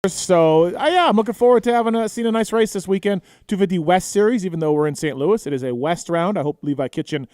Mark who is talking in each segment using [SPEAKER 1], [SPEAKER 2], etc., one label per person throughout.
[SPEAKER 1] So, yeah, I'm looking forward to seeing a nice race this weekend. 250 West Series, even though we're in St. Louis. It is a West round. I hope Levi Kitchen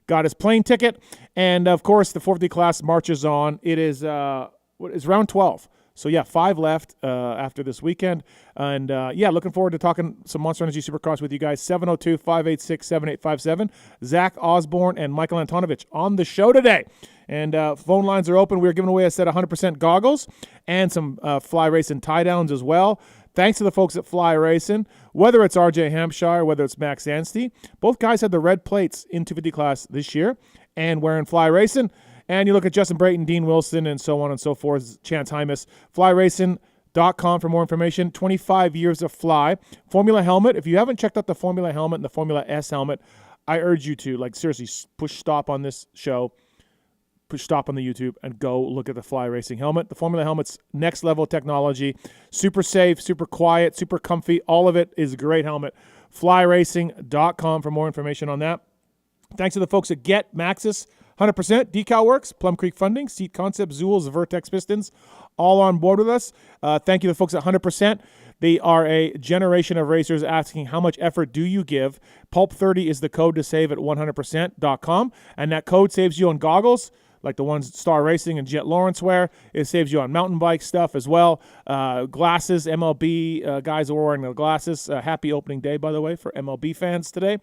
[SPEAKER 1] got his plane ticket. And, of course, the 450 class marches on. It is round 12. So, yeah, 5 left after this weekend. And, looking forward to talking some Monster Energy Supercross with you guys. 702-586-7857. Zach Osborne and Michael Antonovich on the show today. And phone lines are open. We're giving away a set of 100% goggles and some Fly Racing tie-downs as well. Thanks to the folks at Fly Racing. Whether it's RJ Hampshire, whether it's Max Anstey, both guys had the red plates in 250 class this year and wearing Fly Racing. And you look at Justin Brayton, Dean Wilson, and so on and so forth, Chance Hymas. FlyRacing.com for more information. 25 years of Fly. Formula helmet. If you haven't checked out the Formula helmet and the Formula S helmet, I urge you to, seriously, push stop on this show. Push stop on the YouTube and go look at the Fly Racing helmet. The Formula helmet's next level technology. Super safe, super quiet, super comfy. All of it is a great helmet. FlyRacing.com for more information on that. Thanks to the folks at Get Maxis. 100%. Decal Works, Plum Creek Funding, Seat Concepts, Zool's, Vertex Pistons, all on board with us. Thank you to the folks at 100%. They are a generation of racers asking how much effort do you give. Pulp30 is the code to save at 100%.com. And that code saves you on goggles, like the ones Star Racing and Jet Lawrence wear. It saves you on mountain bike stuff as well. Glasses, MLB guys are wearing their glasses. Happy opening day, by the way, for MLB fans today.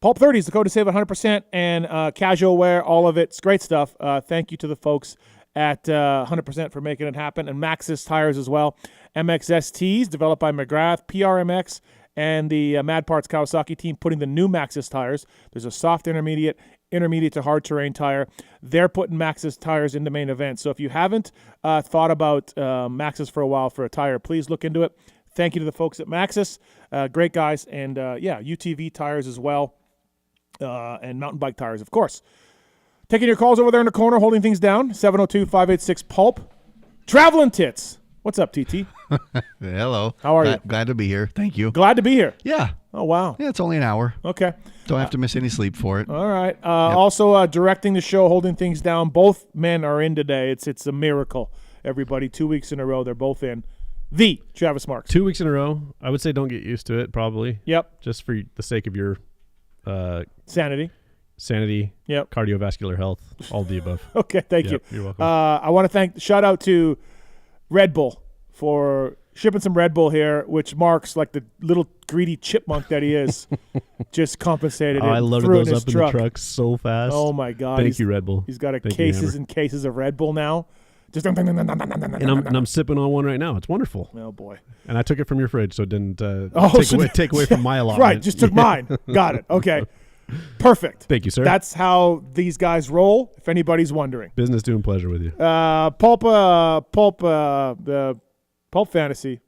[SPEAKER 1] Pulp30 is the code to save 100%, and casual wear, all of it. It's great stuff. Thank you to the folks at 100% for making it happen, and Maxxis tires as well. MXSTs, developed by McGrath, PRMX, and the Mad Parts Kawasaki team putting the new Maxxis tires. There's a soft intermediate to hard terrain tire. They're putting Maxxis tires in the main event. So if you haven't thought about Maxxis for a while for a tire, please look into it. Thank you to the folks at Maxxis. Great guys. And, UTV tires as well. And mountain bike tires, of course. Taking your calls over there in the corner, holding things down, 702-586-PULP. Traveling Tits. What's up, TT?
[SPEAKER 2] Hello.
[SPEAKER 1] How are you?
[SPEAKER 2] Glad to be here. Thank you.
[SPEAKER 1] Glad to be here.
[SPEAKER 2] Yeah.
[SPEAKER 1] Oh, wow.
[SPEAKER 2] Yeah, it's only an hour.
[SPEAKER 1] Okay.
[SPEAKER 2] Don't have to miss any sleep for it.
[SPEAKER 1] All right. Also, directing the show, holding things down. Both men are in today. It's a miracle, everybody. 2 weeks in a row, they're both in. The Travis Marks.
[SPEAKER 3] 2 weeks in a row. I would say don't get used to it, probably.
[SPEAKER 1] Yep.
[SPEAKER 3] Just for the sake of your
[SPEAKER 1] sanity,
[SPEAKER 3] yep, cardiovascular health, all the above.
[SPEAKER 1] Okay, thank you.
[SPEAKER 3] You're welcome.
[SPEAKER 1] I want to shout out to Red Bull for shipping some Red Bull here, which Marks, like the little greedy chipmunk that he is, just compensated.
[SPEAKER 3] I loaded those up in the truck so fast.
[SPEAKER 1] Oh my God!
[SPEAKER 3] Thank you, Red Bull.
[SPEAKER 1] He's got cases and cases of Red Bull now. Just and
[SPEAKER 3] I'm sipping on one right now. It's wonderful.
[SPEAKER 1] Oh boy!
[SPEAKER 3] And I took it from your fridge, so it didn't take away from my allotment.
[SPEAKER 1] Right, just took mine. Got it. Okay, perfect.
[SPEAKER 3] Thank you, sir.
[SPEAKER 1] That's how these guys roll. If anybody's wondering,
[SPEAKER 3] business doing pleasure with you.
[SPEAKER 1] Pulp Fantasy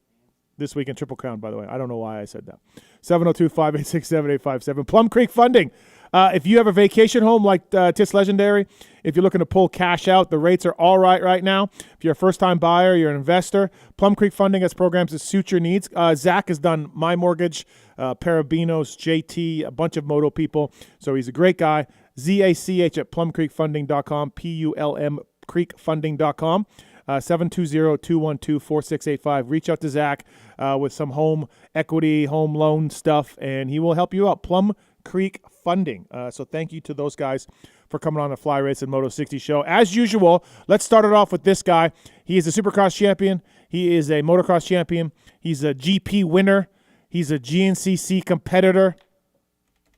[SPEAKER 1] this week in Triple Crown. By the way, I don't know why I said that. 702-586-7857. Plum Creek Funding. If you have a vacation home like Tits Legendary, if you're looking to pull cash out, the rates are all right now. If you're a first-time buyer, you're an investor, Plum Creek Funding has programs that suit your needs. Zach has done my mortgage, Parabinos, JT, a bunch of Moto people. So he's a great guy. ZACH at plumcreekfunding.com, PULM creekfunding.com. 720-212-4685. Reach out to Zach with some home equity, home loan stuff, and he will help you out. Plum Creek Funding. So thank you to those guys for coming on the Fly Race and Moto 60 show. As usual, let's start it off with this guy. He is a Supercross champion. He is a motocross champion. He's a GP winner. He's a GNCC competitor.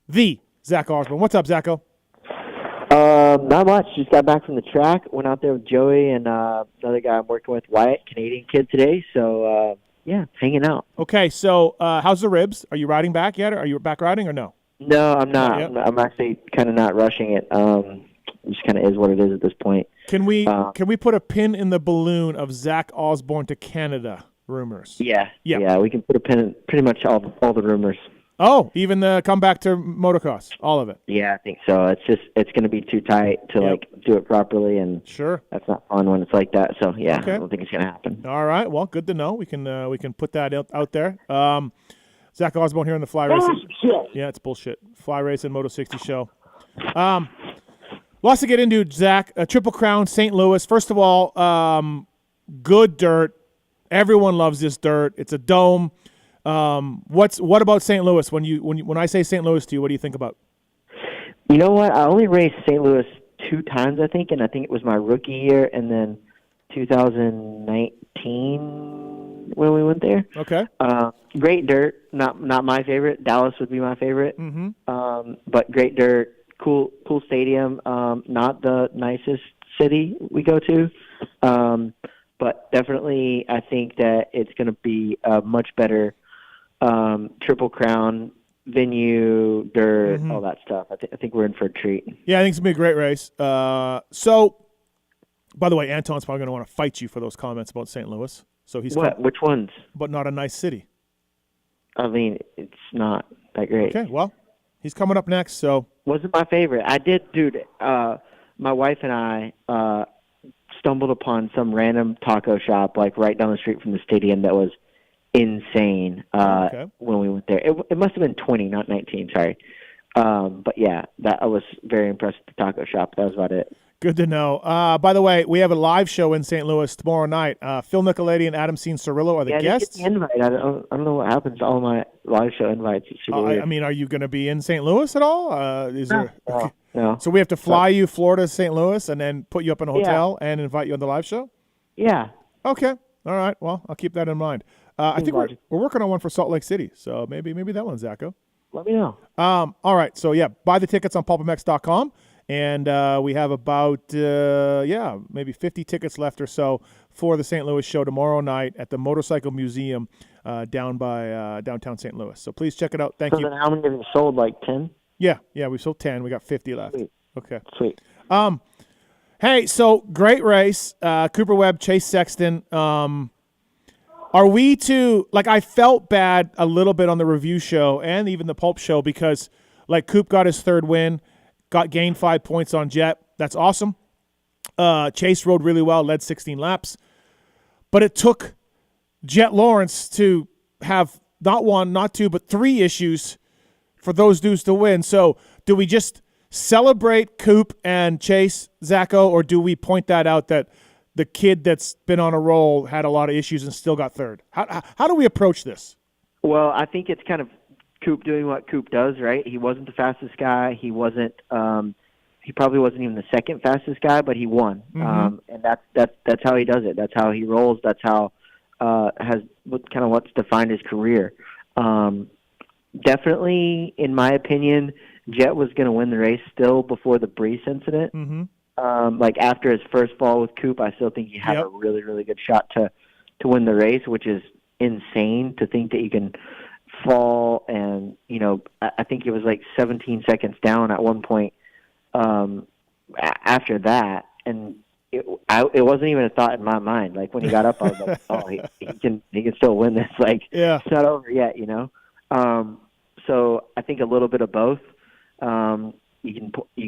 [SPEAKER 1] The Zach Osborne. What's up, Zacho?
[SPEAKER 4] Not much. Just got back from the track. Went out there with Joey and another guy I'm working with, Wyatt, Canadian kid today. So, hanging out.
[SPEAKER 1] Okay, so how's the ribs? Are you riding back yet? Are you back riding or no?
[SPEAKER 4] No, I'm not. I'm actually kind of not rushing it. It just kind of is what it is at this point.
[SPEAKER 1] Can we put a pin in the balloon of Zach Osborne to Canada rumors?
[SPEAKER 4] Yeah, we can put a pin in pretty much all the rumors.
[SPEAKER 1] Oh, even the comeback to motocross, all of it.
[SPEAKER 4] Yeah, I think so. It's going to be too tight to do it properly, and
[SPEAKER 1] sure,
[SPEAKER 4] that's not fun when it's like that. So yeah,
[SPEAKER 1] okay.
[SPEAKER 4] I don't think it's going to happen.
[SPEAKER 1] All right, well, good to know. We can put that out there. Zach Osborne here on the Fly Racing. Yeah, it's bullshit. Fly Racing Moto 60 show. Lots to get into, Zach. Triple Crown, St. Louis. First of all, good dirt. Everyone loves this dirt. It's a dome. What about St. Louis? When I say St. Louis to you, what do you think about?
[SPEAKER 4] You know what? I only raced St. Louis 2 times, I think, and I think it was my rookie year and then 2019 when we went there.
[SPEAKER 1] Okay.
[SPEAKER 4] Great dirt. Not my favorite. Dallas would be my favorite.
[SPEAKER 1] Mm-hmm.
[SPEAKER 4] But great dirt. Cool stadium. Not the nicest city we go to. But definitely I think that it's going to be a much better Triple Crown venue, dirt, all that stuff. I think we're in for a treat.
[SPEAKER 1] Yeah, I think it's going to be a great race. So, by the way, Anton's probably going to want to fight you for those comments about St. Louis. So he's
[SPEAKER 4] Which ones?
[SPEAKER 1] But not a nice city.
[SPEAKER 4] I mean, it's not that great.
[SPEAKER 1] Okay, well, he's coming up next, so.
[SPEAKER 4] Wasn't my favorite. I did, dude. My wife and I stumbled upon some random taco shop like right down the street from the stadium that was insane when we went there. It must have been 20, not 19. Sorry. But yeah, I was very impressed with the taco shop. That was about it.
[SPEAKER 1] Good to know. By the way, we have a live show in St. Louis tomorrow night. Phil Nicoletti and Adam Cirillo are the guests.
[SPEAKER 4] I didn't get the invite. I don't know what happens to all my live show invites. It's super weird.
[SPEAKER 1] I mean, are you going to be in St. Louis at all?
[SPEAKER 4] No.
[SPEAKER 1] So we have to fly you Florida to St. Louis and then put you up in a hotel and invite you on the live show?
[SPEAKER 4] Yeah.
[SPEAKER 1] Okay. All right. Well, I'll keep that in mind. I think we're working on one for Salt Lake City, so maybe that one, Zacho.
[SPEAKER 4] Let me know.
[SPEAKER 1] All right. So, yeah, buy the tickets on pulpmx.com. And we have about, maybe 50 tickets left or so for the St. Louis show tomorrow night at the Motorcycle Museum down by downtown St. Louis. So please check it out. Thank you.
[SPEAKER 4] So then how many have you sold, like 10?
[SPEAKER 1] Yeah, we sold 10. We got 50 left.
[SPEAKER 4] Sweet.
[SPEAKER 1] Okay.
[SPEAKER 4] Sweet.
[SPEAKER 1] Hey, so great race. Cooper Webb, Chase Sexton. Are we to, like, I felt bad a little bit on the review show and even the Pulp show because, like, Coop got his third win. Gained 5 points on Jet. That's awesome. Chase rode really well, led 16 laps. But it took Jet Lawrence to have not one, not two, but 3 issues for those dudes to win. So do we just celebrate Coop and Chase, Zacho, or do we point that out that the kid that's been on a roll had a lot of issues and still got third? How do we approach this?
[SPEAKER 4] Well, I think it's kind of Coop doing what Coop does, right? He wasn't the fastest guy. He wasn't. He probably wasn't even the second fastest guy, but he won.
[SPEAKER 1] Mm-hmm.
[SPEAKER 4] And that's how he does it. That's how he rolls. That's how what's defined his career. Definitely, in my opinion, Jet was going to win the race still before the Brees incident.
[SPEAKER 1] Mm-hmm.
[SPEAKER 4] Like after his first fall with Coop, I still think he had a really, really good shot to win the race, which is insane to think that you can fall and I think it was like 17 seconds down at one point after that, and it wasn't even a thought in my mind. Like when he got up, I was like, oh, he can still win this. Like it's not over yet, So I think a little bit of both. You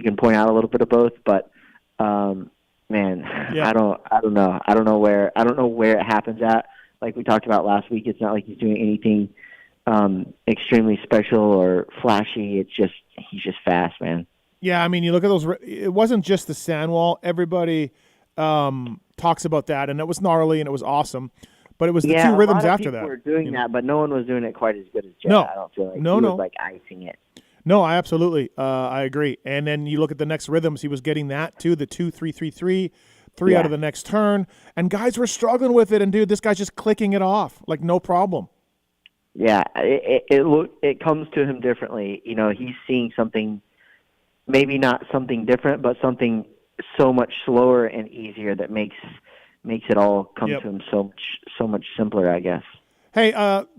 [SPEAKER 4] can point out a little bit of both, but I don't know. I don't know where it happens at. Like we talked about last week, it's not like he's doing anything extremely special or flashy. It's just he's just fast, man.
[SPEAKER 1] Yeah, I mean, you look at those. It wasn't just the sand wall. Everybody talks about that, and it was gnarly and it was awesome. But it was the 2 rhythms after that.
[SPEAKER 4] People were doing that, but no one was doing it quite as good as Jet.
[SPEAKER 1] No,
[SPEAKER 4] I don't feel like he was like icing it.
[SPEAKER 1] No, I absolutely, I agree. And then you look at the next rhythms; he was getting that too. The 2-3-3-3, 3 out of the next turn, and guys were struggling with it. And dude, this guy's just clicking it off like no problem.
[SPEAKER 4] Yeah, it comes to him differently. He's seeing something, maybe not something different, but something so much slower and easier that makes it all come to him so much simpler, I guess.
[SPEAKER 1] Hey,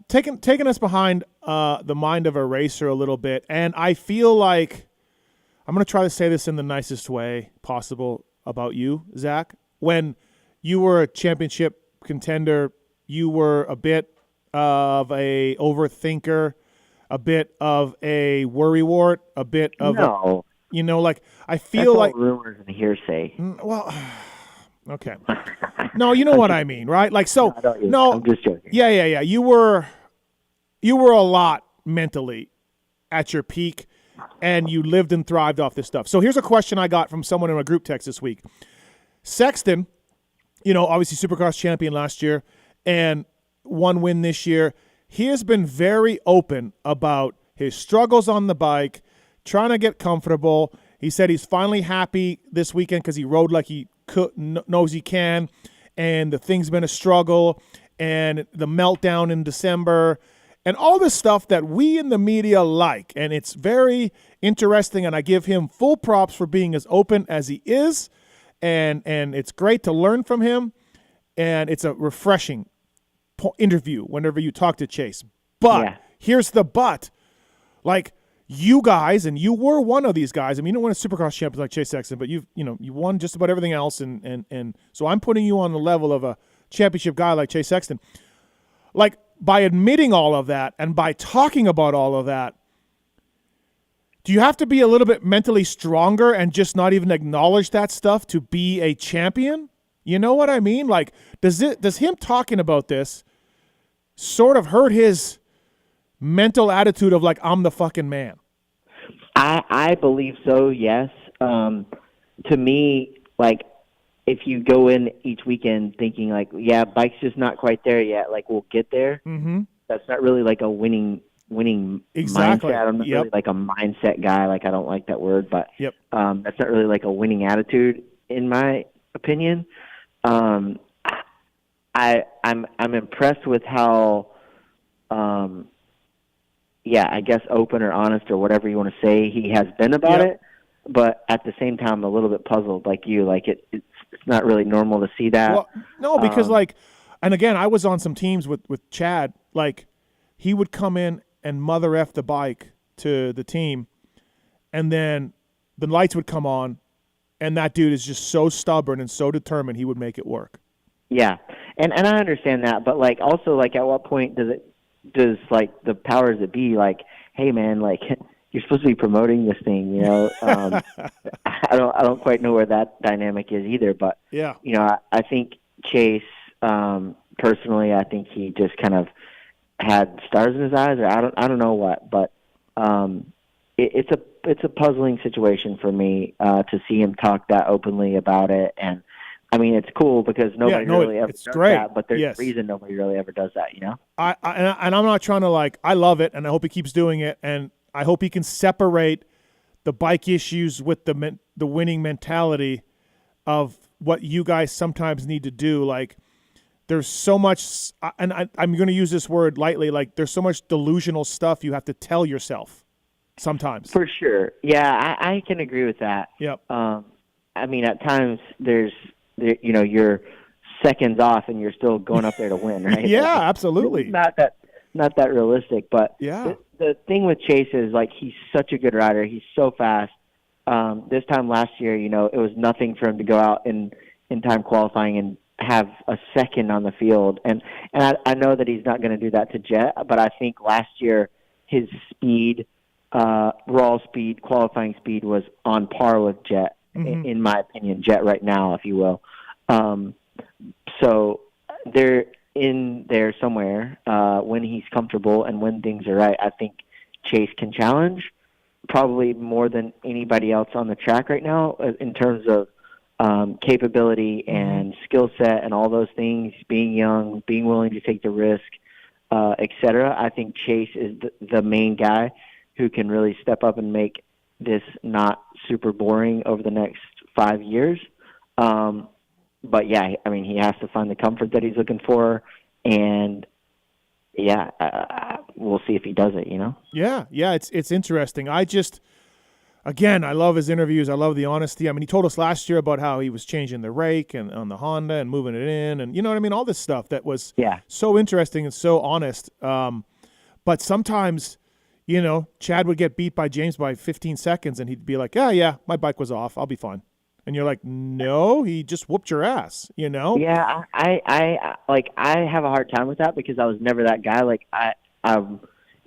[SPEAKER 1] taking us behind the mind of a racer a little bit, and I feel like I'm going to try to say this in the nicest way possible about you, Zach. When you were a championship contender, you were a bit of a overthinker, a bit of a worrywart, a bit of I feel
[SPEAKER 4] that's
[SPEAKER 1] like
[SPEAKER 4] all rumors and hearsay.
[SPEAKER 1] Well, okay. No, you know what I mean, right? Like so. No,
[SPEAKER 4] I'm just joking.
[SPEAKER 1] Yeah. You were a lot mentally at your peak, and you lived and thrived off this stuff. So here's a question I got from someone in a group text this week. Sexton, obviously Supercross champion last year, and one win this year. He has been very open about his struggles on the bike, trying to get comfortable. He said he's finally happy this weekend because he rode like he knows he can, and the thing's been a struggle, and the meltdown in December, and all this stuff that we in the media like. And it's very interesting, and I give him full props for being as open as he is, and it's great to learn from him, and it's a refreshing interview whenever you talk to Chase. But here's the but. Like, you guys, and you were one of these guys. I mean, you don't win a Supercross champion like Chase Sexton, but you won just about everything else, and so I'm putting you on the level of a championship guy like Chase Sexton. Like, by admitting all of that and by talking about all of that, do you have to be a little bit mentally stronger and just not even acknowledge that stuff to be a champion? You know what I mean? Like, does him talking about this sort of hurt his mental attitude of like, I'm the fucking man?
[SPEAKER 4] I believe so, yes. To me, like, if you go in each weekend thinking like, yeah, bike's just not quite there yet, like, we'll get there, that's not really like a winning
[SPEAKER 1] exactly.
[SPEAKER 4] mindset. I'm not really like a mindset guy. Like, I don't like that word, but that's not really like a winning attitude in my opinion. I'm impressed with how I guess open or honest or whatever you want to say he has been about it, but at the same time a little bit puzzled like you. Like, it's not really normal to see that.
[SPEAKER 1] Well, no, because and again, I was on some teams with Chad. Like, he would come in and mother F the bike to the team, and then the lights would come on, and that dude is just so stubborn and so determined he would make it work.
[SPEAKER 4] Yeah, and I understand that, but like also like at what point does like the powers that be like, hey man, like you're supposed to be promoting this thing, you know? I don't quite know where that dynamic is either, but you know, I think Chase, personally, I think he just kind of had stars in his eyes, or I don't know what, but it's a puzzling situation for me to see him talk that openly about it. And I mean, it's cool because nobody really ever does that, but there's a reason nobody really ever does that, you know?
[SPEAKER 1] And I'm not trying to I love it, and I hope he keeps doing it, and I hope he can separate the bike issues with the winning mentality of what you guys sometimes need to do. Like, there's so much, and I'm going to use this word lightly, like there's so much delusional stuff you have to tell yourself sometimes.
[SPEAKER 4] For sure. Yeah, I can agree with that.
[SPEAKER 1] Yep.
[SPEAKER 4] I mean, at times you know, you're seconds off and you're still going up there to win, right?
[SPEAKER 1] Yeah, absolutely.
[SPEAKER 4] Not that realistic, but the thing with Chase is like he's such a good rider. He's so fast. This time last year, you know, it was nothing for him to go out in time qualifying and have a second on the field. And I know that he's not going to do that to Jet, but I think last year his speed, raw speed, qualifying speed was on par with Jet, in my opinion, Jet right now, if you will. So they're in there somewhere when he's comfortable and when things are right. I think Chase can challenge probably more than anybody else on the track right now in terms of capability and skill set and all those things, being young, being willing to take the risk, etc. I think Chase is the main guy who can really step up and make this not super boring over the next 5 years. But yeah, I mean, he has to find the comfort that he's looking for, and we'll see if he does it, you know?
[SPEAKER 1] Yeah, it's interesting. I love his interviews. I love the honesty. I mean, he told us last year about how he was changing the rake and on the Honda and moving it in, and you know what I mean? All this stuff that was so interesting and so honest. But sometimes, you know, Chad would get beat by James by 15 seconds, and he'd be like, yeah, my bike was off. I'll be fine. And you're like, no, he just whooped your ass, you know?
[SPEAKER 4] Yeah, I have a hard time with that because I was never that guy. Like,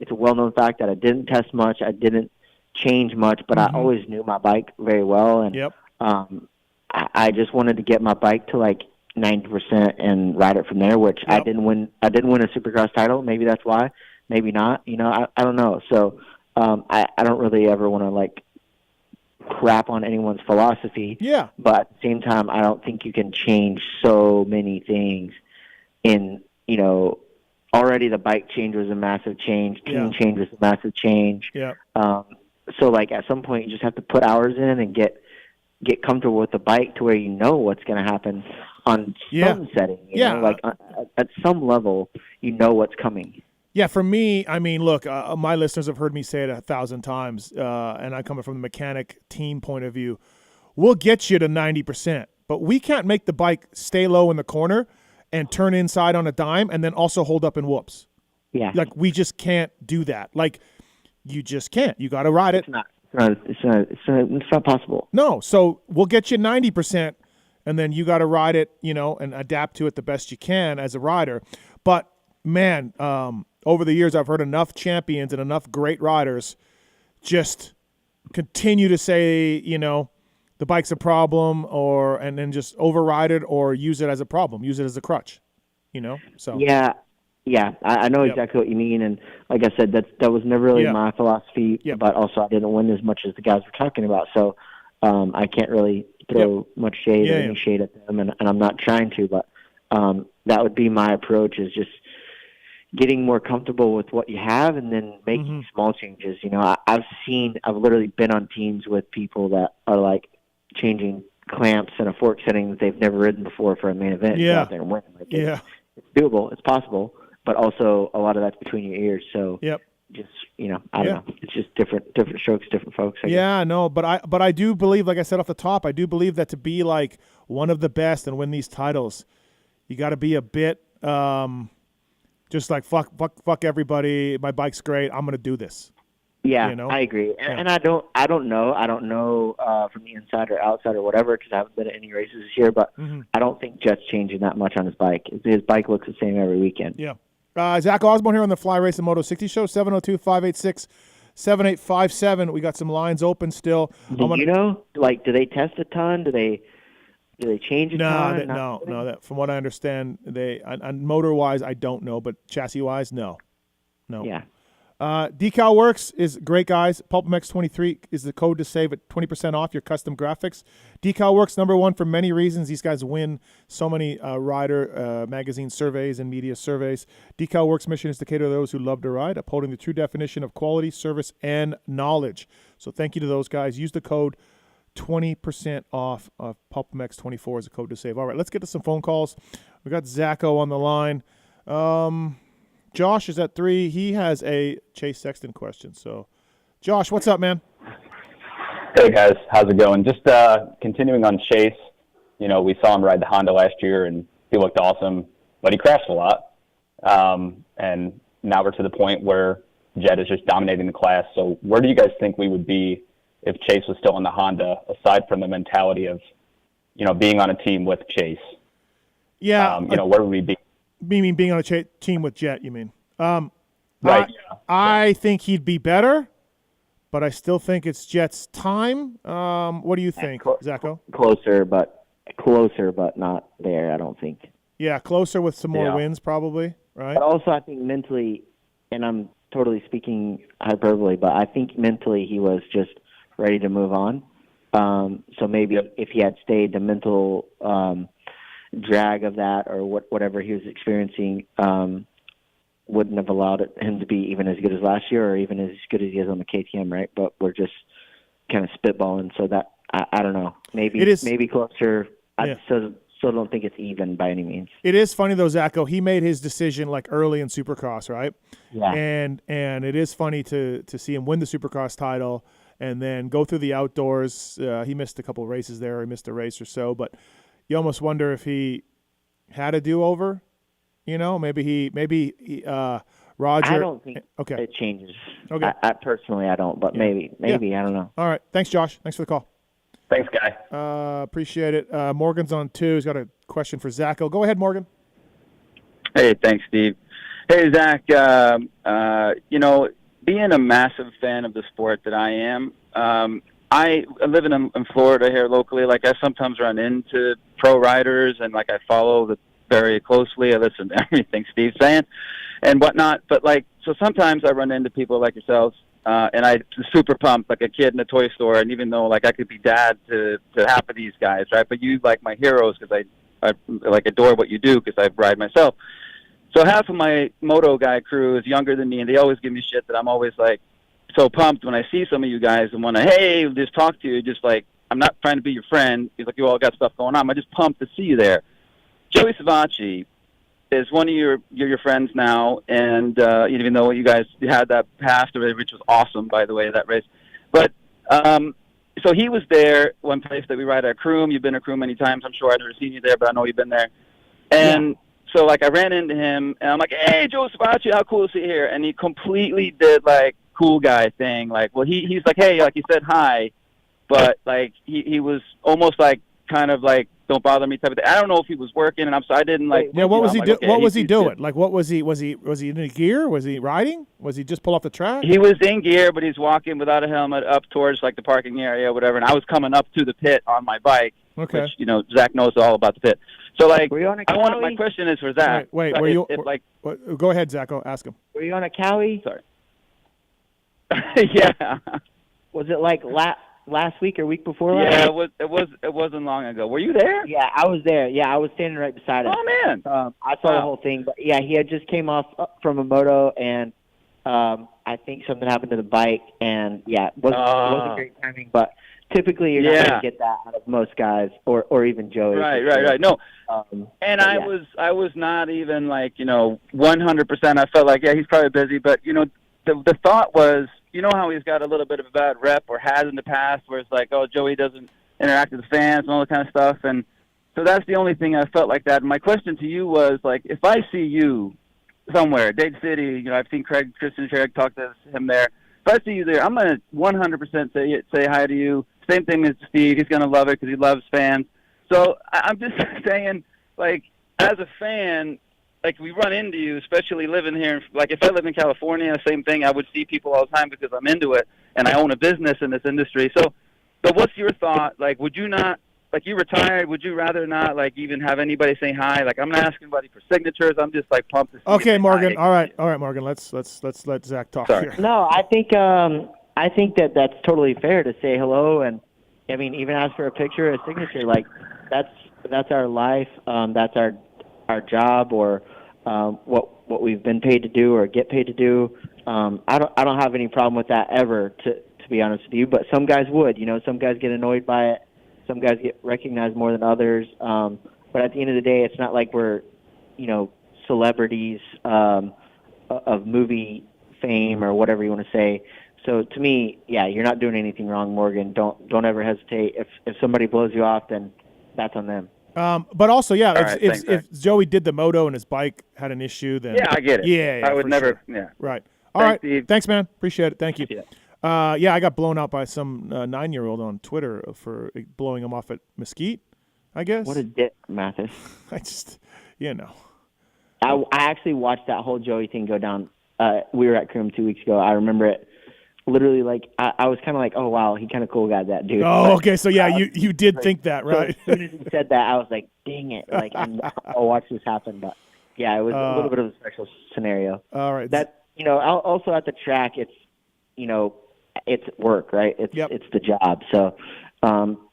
[SPEAKER 4] it's a well-known fact that I didn't test much. I didn't change much, but I always knew my bike very well. And I just wanted to get my bike to like 90% and ride it from there, which I didn't win a Supercross title. Maybe that's why. Maybe not. You know, I don't know. So I don't really ever want to like crap on anyone's philosophy.
[SPEAKER 1] Yeah.
[SPEAKER 4] But at the same time, I don't think you can change so many things in already the bike change was a massive change. Team change was a massive change.
[SPEAKER 1] Yeah.
[SPEAKER 4] So like at some point you just have to put hours in and get comfortable with the bike to where you know what's going to happen on some setting. You know, like at some level, you know what's coming.
[SPEAKER 1] Yeah, for me, I mean, look, my listeners have heard me say it 1,000 times, and I'm coming from the mechanic team point of view. We'll get you to 90%, but we can't make the bike stay low in the corner and turn inside on a dime and then also hold up in whoops.
[SPEAKER 4] Yeah.
[SPEAKER 1] Like, we just can't do that. Like, you just can't. You got to ride it.
[SPEAKER 4] It's not possible.
[SPEAKER 1] No, so we'll get you 90%, and then you got to ride it, and adapt to it the best you can as a rider. But, man, over the years, I've heard enough champions and enough great riders just continue to say, the bike's a problem, and then just override it or use it as a problem, use it as a crutch, So
[SPEAKER 4] yeah, I know exactly what you mean, and like I said, that was never really my philosophy. But also, I didn't win as much as the guys were talking about, so I can't really throw much shade or any shade at them, and I'm not trying to, but that would be my approach: is just getting more comfortable with what you have and then making small changes. I've literally been on teams with people that are like changing clamps in a fork setting that they've never ridden before for a main event.
[SPEAKER 1] Yeah.
[SPEAKER 4] Out there and win. It's doable. It's possible, but also a lot of that's between your ears. So just, I don't know. It's just different strokes, different folks. I guess.
[SPEAKER 1] No, but I do believe, like I said off the top, I do believe that to be like one of the best and win these titles, you got to be a bit, just like fuck everybody. My bike's great. I'm gonna do this.
[SPEAKER 4] Yeah, I agree, and I don't know from the inside or outside or whatever, because I haven't been at any races this year. But I don't think Jet's changing that much on his bike. His bike looks the same every weekend.
[SPEAKER 1] Yeah. Zach Osborne here on the Fly Racing Moto 60 show. 702-586-7857. We got some lines open still.
[SPEAKER 4] Do they test a ton? Do they change a ton?
[SPEAKER 1] No. From what I understand, they on motor wise, I don't know, but chassis wise, no.
[SPEAKER 4] Yeah.
[SPEAKER 1] Decal Works is great, guys. PulpMX23 is the code to save at 20% off your custom graphics. Decal Works, number one for many reasons. These guys win so many rider magazine surveys and media surveys. Decal Works' mission is to cater to those who love to ride, upholding the true definition of quality, service, and knowledge. So thank you to those guys. Use the code 20% off of PulpMX24 as a code to save. All right, let's get to some phone calls. We got Zacho on the line. Josh is at 3. He has a Chase Sexton question. So, Josh, what's up, man?
[SPEAKER 5] Hey, guys. How's it going? Just continuing on Chase. We saw him ride the Honda last year, and he looked awesome, but he crashed a lot. And now we're to the point where Jet is just dominating the class. So where do you guys think we would be if Chase was still in the Honda, aside from the mentality of, being on a team with Chase?
[SPEAKER 1] Yeah.
[SPEAKER 5] Where would we be?
[SPEAKER 1] You mean being on a team with Jet, you mean?
[SPEAKER 5] Right.
[SPEAKER 1] I think he'd be better, but I still think it's Jet's time. What do you think, Zacho?
[SPEAKER 4] Closer, but not there, I don't think.
[SPEAKER 1] Yeah, closer with some more wins probably, right?
[SPEAKER 4] But also I think mentally, and I'm totally speaking hyperbole, but I think mentally he was just ready to move on. So maybe if he had stayed, the mental drag of that or whatever he was experiencing wouldn't have allowed him to be even as good as last year or even as good as he is on the KTM, right? But we're just kind of spitballing, so that I don't know. Maybe it is maybe closer. Yeah. I still don't think it's even by any means.
[SPEAKER 1] It is funny though, Zacho. He made his decision like early in Supercross, right?
[SPEAKER 4] Yeah.
[SPEAKER 1] And it is funny to see him win the Supercross title and then go through the outdoors. He missed a couple of races there. He missed a race or so, but you almost wonder if he had a do-over. Maybe Roger.
[SPEAKER 4] I don't think it changes.
[SPEAKER 1] Okay.
[SPEAKER 4] I personally, I don't, but maybe, I don't know.
[SPEAKER 1] All right. Thanks, Josh. Thanks for the call.
[SPEAKER 5] Thanks, guy.
[SPEAKER 1] Appreciate it. Morgan's on 2. He's got a question for Zacho. Go ahead, Morgan.
[SPEAKER 6] Hey, thanks, Steve. Hey, Zach. Being a massive fan of the sport that I am, I live in Florida here locally. Like, I sometimes run into pro riders, and like I follow very closely. I listen to everything Steve's saying and whatnot. But so sometimes I run into people like yourselves, and I'm super pumped, like a kid in a toy store. And even though I could be dad to half of these guys, right? But you like my heroes because I adore what you do because I ride myself. So half of my Moto guy crew is younger than me, and they always give me shit that I'm always like so pumped when I see some of you guys and want to, hey, just talk to you. Just like, I'm not trying to be your friend. He's like, you all got stuff going on. I'm just pumped to see you there. Joey Savacci is one of your friends now, and even though you guys had that past, which was awesome, by the way, that race. But so he was there, one place that we ride at Croom. You've been to Croom many times, I'm sure. I've never seen you there, but I know you've been there. And so, like, I ran into him, and I'm like, hey, Joe Savacci, how cool is he here? And he completely did, like, cool guy thing. Like, well, he's like, hey, like, he said hi, but, like, he was almost, like, kind of, like, don't bother me type of thing. I don't know if he was working, and I didn't, like...
[SPEAKER 1] Yeah, what was he
[SPEAKER 6] doing?
[SPEAKER 1] What was he doing? Like, what was he in a gear? Was he riding? Was he just pull off the track?
[SPEAKER 6] He was in gear, but he's walking without a helmet up towards, like, the parking area or whatever, and I was coming up to the pit on my bike, which, Zach knows all about the pit. So, like,
[SPEAKER 4] were you on a
[SPEAKER 6] my question is for Zach.
[SPEAKER 1] Wait, were you... go ahead, Zach, ask him.
[SPEAKER 4] Were you on a Cowie?
[SPEAKER 6] Sorry. Yeah.
[SPEAKER 4] Was it, like, last week or week before last?
[SPEAKER 6] Yeah, it wasn't long ago. Were you there?
[SPEAKER 4] Yeah, I was there. Yeah, I was standing right beside him.
[SPEAKER 6] Oh, man.
[SPEAKER 4] I saw the whole thing. But, yeah, he had just came off from a moto, and I think something happened to the bike. And, yeah, it wasn't great timing. But typically you're not going to get that out of most guys or even Joey.
[SPEAKER 6] Right. No, and I was not even, like, 100%. I felt like, he's probably busy. But, the thought was, you know how he's got a little bit of a bad rep or has in the past where it's like, oh, Joey doesn't interact with the fans and all that kind of stuff. And so that's the only thing I felt like that. And my question to you was, like, if I see you somewhere, Dade City, I've seen Christian Sherrick, talk to him there. If I see you there, I'm going to 100% say hi to you. Same thing as Steve. He's going to love it because he loves fans. So I'm just saying, like, as a fan, like, we run into you, especially living here. Like, if I lived in California, same thing. I would see people all the time because I'm into it, and I own a business in this industry. So what's your thought? Like, would you not, like, you retired, would you rather not, like, even have anybody say hi? Like, I'm not asking anybody for signatures. I'm just, like, pumped to see
[SPEAKER 1] Okay,
[SPEAKER 6] you.
[SPEAKER 1] Morgan. All right, Morgan. Let's let Zach talk here.
[SPEAKER 4] No, I think that that's totally fair to say hello, and I mean, even ask for a picture, a signature. Like, that's our life. That's our job, or what we've been paid to do or get paid to do. I don't have any problem with that ever, to be honest with you. But some guys would. Some guys get annoyed by it. Some guys get recognized more than others. But at the end of the day, it's not like we're, celebrities of movie fame or whatever you want to say. So to me, you're not doing anything wrong, Morgan. Don't ever hesitate. If somebody blows you off, then that's on them.
[SPEAKER 1] But also,
[SPEAKER 6] right,
[SPEAKER 1] if Joey did the moto and his bike had an issue, then
[SPEAKER 6] I get it.
[SPEAKER 1] Yeah,
[SPEAKER 6] I would never.
[SPEAKER 1] Sure.
[SPEAKER 6] Yeah,
[SPEAKER 1] right. All right.
[SPEAKER 6] Steve.
[SPEAKER 1] Thanks, man. Appreciate it. Thank you.
[SPEAKER 6] Yeah.
[SPEAKER 1] I got blown out by some 9-year-old on Twitter for blowing him off at Mesquite, I guess.
[SPEAKER 4] What a dick, Mathis.
[SPEAKER 1] I just,
[SPEAKER 4] I actually watched that whole Joey thing go down. We were at Croom 2 weeks ago. I remember it. Literally, like, I was kind of like, oh, wow, he kind of cool guy, that dude.
[SPEAKER 1] Oh, okay, so you did think that, right?
[SPEAKER 4] So as soon as he said that, I was like, dang it, like, I'll watch this happen. But, it was a little bit of a special scenario.
[SPEAKER 1] All right.
[SPEAKER 4] That, also at the track, it's, it's work, right? It's the job. So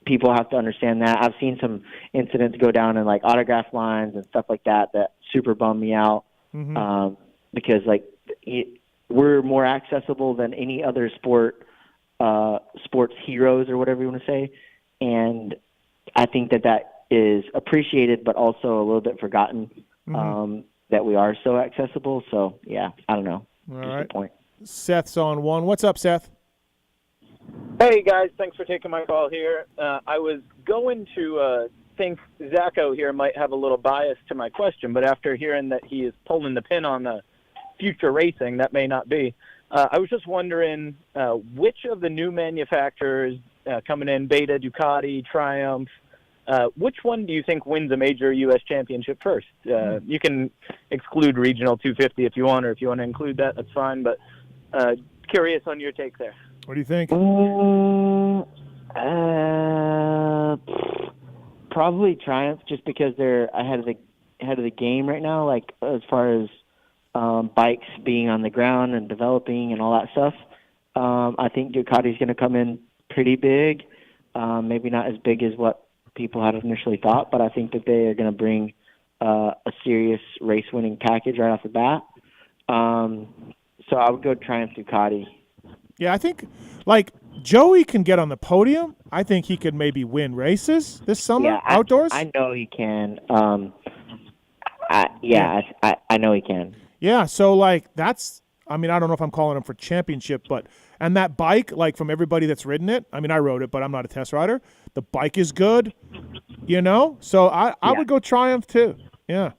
[SPEAKER 4] people have to understand that. I've seen some incidents go down in, like, autograph lines and stuff like that super bum me out because, like, we're more accessible than any other sports heroes or whatever you want to say. And I think that is appreciated, but also a little bit forgotten that we are so accessible. So, I don't know.
[SPEAKER 1] All
[SPEAKER 4] just
[SPEAKER 1] right.
[SPEAKER 4] a point.
[SPEAKER 1] Seth's on one. What's up, Seth?
[SPEAKER 7] Hey, guys. Thanks for taking my call here. I was going to think Zacho here might have a little bias to my question, but after hearing that he is pulling the pin on the future racing, that may not be. I was just wondering which of the new manufacturers coming in, Beta, Ducati, Triumph, which one do you think wins a major U.S. championship first? You can exclude Regional 250 if you want, or if you want to include that, that's fine. But curious on your take there.
[SPEAKER 1] What do you think?
[SPEAKER 4] Probably Triumph, just because they're ahead of the game right now. Like, as far as bikes being on the ground and developing and all that stuff. I think Ducati's going to come in pretty big, maybe not as big as what people had initially thought, but I think that they are going to bring a serious race-winning package right off the bat. So I would go Triumph Ducati.
[SPEAKER 1] Yeah, I think like Joey can get on the podium. I think he could maybe win races this summer outdoors.
[SPEAKER 4] I know he can. I know he can.
[SPEAKER 1] Yeah, so like that's. I mean, I don't know if I'm calling him for championship, but and that bike, like from everybody that's ridden it. I mean, I rode it, but I'm not a test rider. The bike is good, So I would go Triumph too. Yeah.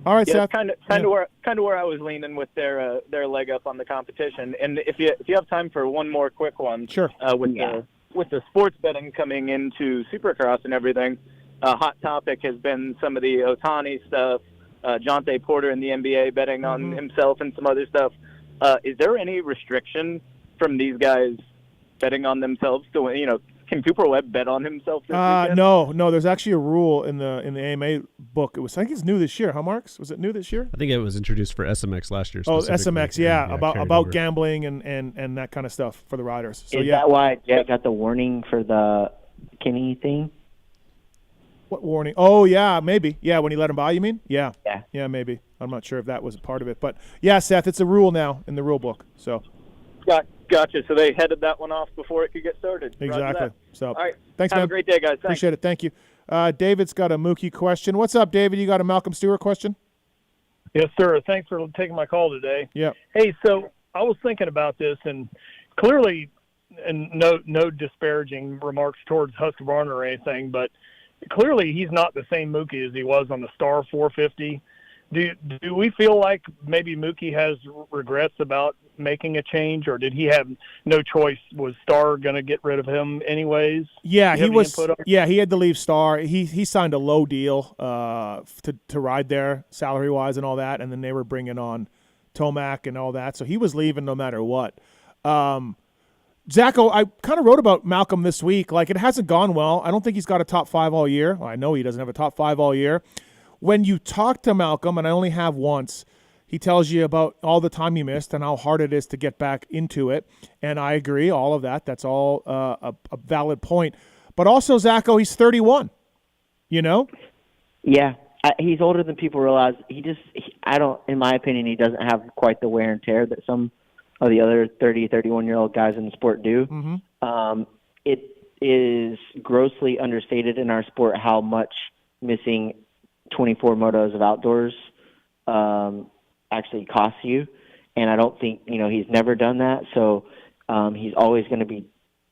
[SPEAKER 1] All right, Seth.
[SPEAKER 7] Kind of where I was leaning with their leg up on the competition. And if you have time for one more quick one,
[SPEAKER 1] sure.
[SPEAKER 7] With the sports betting coming into Supercross and everything, a hot topic has been some of the Otani stuff. Jonte Porter in the NBA betting on himself and some other stuff. Is there any restriction from these guys betting on themselves to win? Can Cooper Webb bet on himself this weekend?
[SPEAKER 1] No. There's actually a rule in the AMA book. I think it's new this year, huh, Marks? Was it new this year?
[SPEAKER 3] I think it was introduced for SMX last year.
[SPEAKER 1] Oh, SMX, yeah, about gambling and that kind of stuff for the riders. So
[SPEAKER 4] is that why Jet got the warning for the Kinney thing?
[SPEAKER 1] What warning? Oh, yeah, maybe. Yeah, when he let him by, you mean? Yeah.
[SPEAKER 4] Yeah,
[SPEAKER 1] maybe. I'm not sure if that was a part of it. But, yeah, Seth, it's a rule now in the rule book. So.
[SPEAKER 7] Gotcha. So they headed that one off before it could get started.
[SPEAKER 1] Exactly. So,
[SPEAKER 7] all right.
[SPEAKER 1] Thanks,
[SPEAKER 7] Have
[SPEAKER 1] man.
[SPEAKER 7] a great day, guys. Thanks.
[SPEAKER 1] Appreciate it. Thank you. David's got a Mookie question. What's up, David? You got a Malcolm Stewart question?
[SPEAKER 8] Yes, sir. Thanks for taking my call today.
[SPEAKER 1] Yeah.
[SPEAKER 8] Hey, so I was thinking about this, and clearly, and no disparaging remarks towards Husqvarna or anything, but clearly he's not the same Mookie as he was on the Star 450. Do we feel like maybe Mookie has regrets about making a change, or did he have no choice? Was Star going to get rid of him anyways?
[SPEAKER 1] Yeah, he was. Yeah, he had to leave Star. He signed a low deal to ride there, salary wise and all that, and then they were bringing on Tomac and all that, so he was leaving no matter what. Zacho, I kind of wrote about Malcolm this week. Like, it hasn't gone well. I don't think he's got a top 5 all year. Well, I know he doesn't have a top 5 all year. When you talk to Malcolm, and I only have once, he tells you about all the time he missed and how hard it is to get back into it. And I agree, all of that. That's all a valid point. But also, Zacho, he's 31,
[SPEAKER 4] Yeah, he's older than people realize. In my opinion, he doesn't have quite the wear and tear that some of the other 30, 31-year-old guys in the sport do.
[SPEAKER 1] Mm-hmm.
[SPEAKER 4] It is grossly understated in our sport how much missing 24 motos of outdoors actually costs you, and I don't think he's never done that, so he's always going to be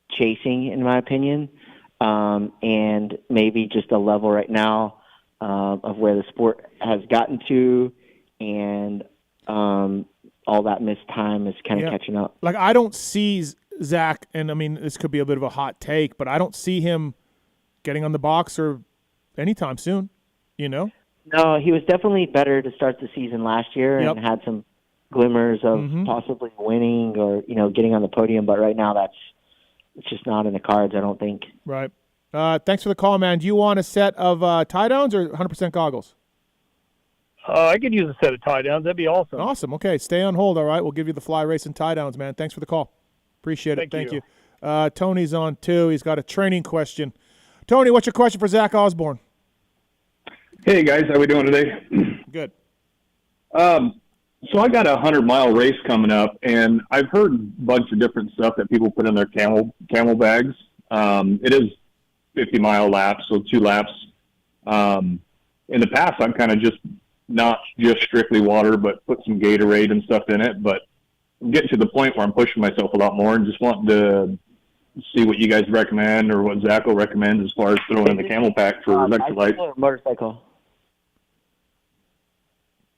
[SPEAKER 4] chasing, in my opinion, and maybe just a level right now of where the sport has gotten to, and all that missed time is kind of catching up.
[SPEAKER 1] Like, I don't see Zach, and I mean, this could be a bit of a hot take, but I don't see him getting on the boxer anytime soon, No,
[SPEAKER 4] he was definitely better to start the season last year and had some glimmers of possibly winning or, getting on the podium. But right now it's just not in the cards, I don't think.
[SPEAKER 1] Right. Thanks for the call, man. Do you want a set of tie downs or 100% goggles?
[SPEAKER 8] I could use a set of tie downs. That'd be awesome.
[SPEAKER 1] Awesome. Okay. Stay on hold. All right. We'll give you the fly race and tie downs, man. Thanks for the call. Appreciate it. Thank you. Tony's on too. He's got a training question. Tony, what's your question for Zach Osborne?
[SPEAKER 9] Hey guys, how we doing today?
[SPEAKER 1] Good.
[SPEAKER 9] So I got a 100-mile race coming up, and I've heard a bunch of different stuff that people put in their camel bags. It is 50-mile laps, so 2 laps. In the past, I've kind of just not just strictly water, but put some Gatorade and stuff in it. But I'm getting to the point where I'm pushing myself a lot more and just wanting to see what you guys recommend or what Zacho recommends as far as throwing in the camel pack for electrolytes.
[SPEAKER 4] Or motorcycle?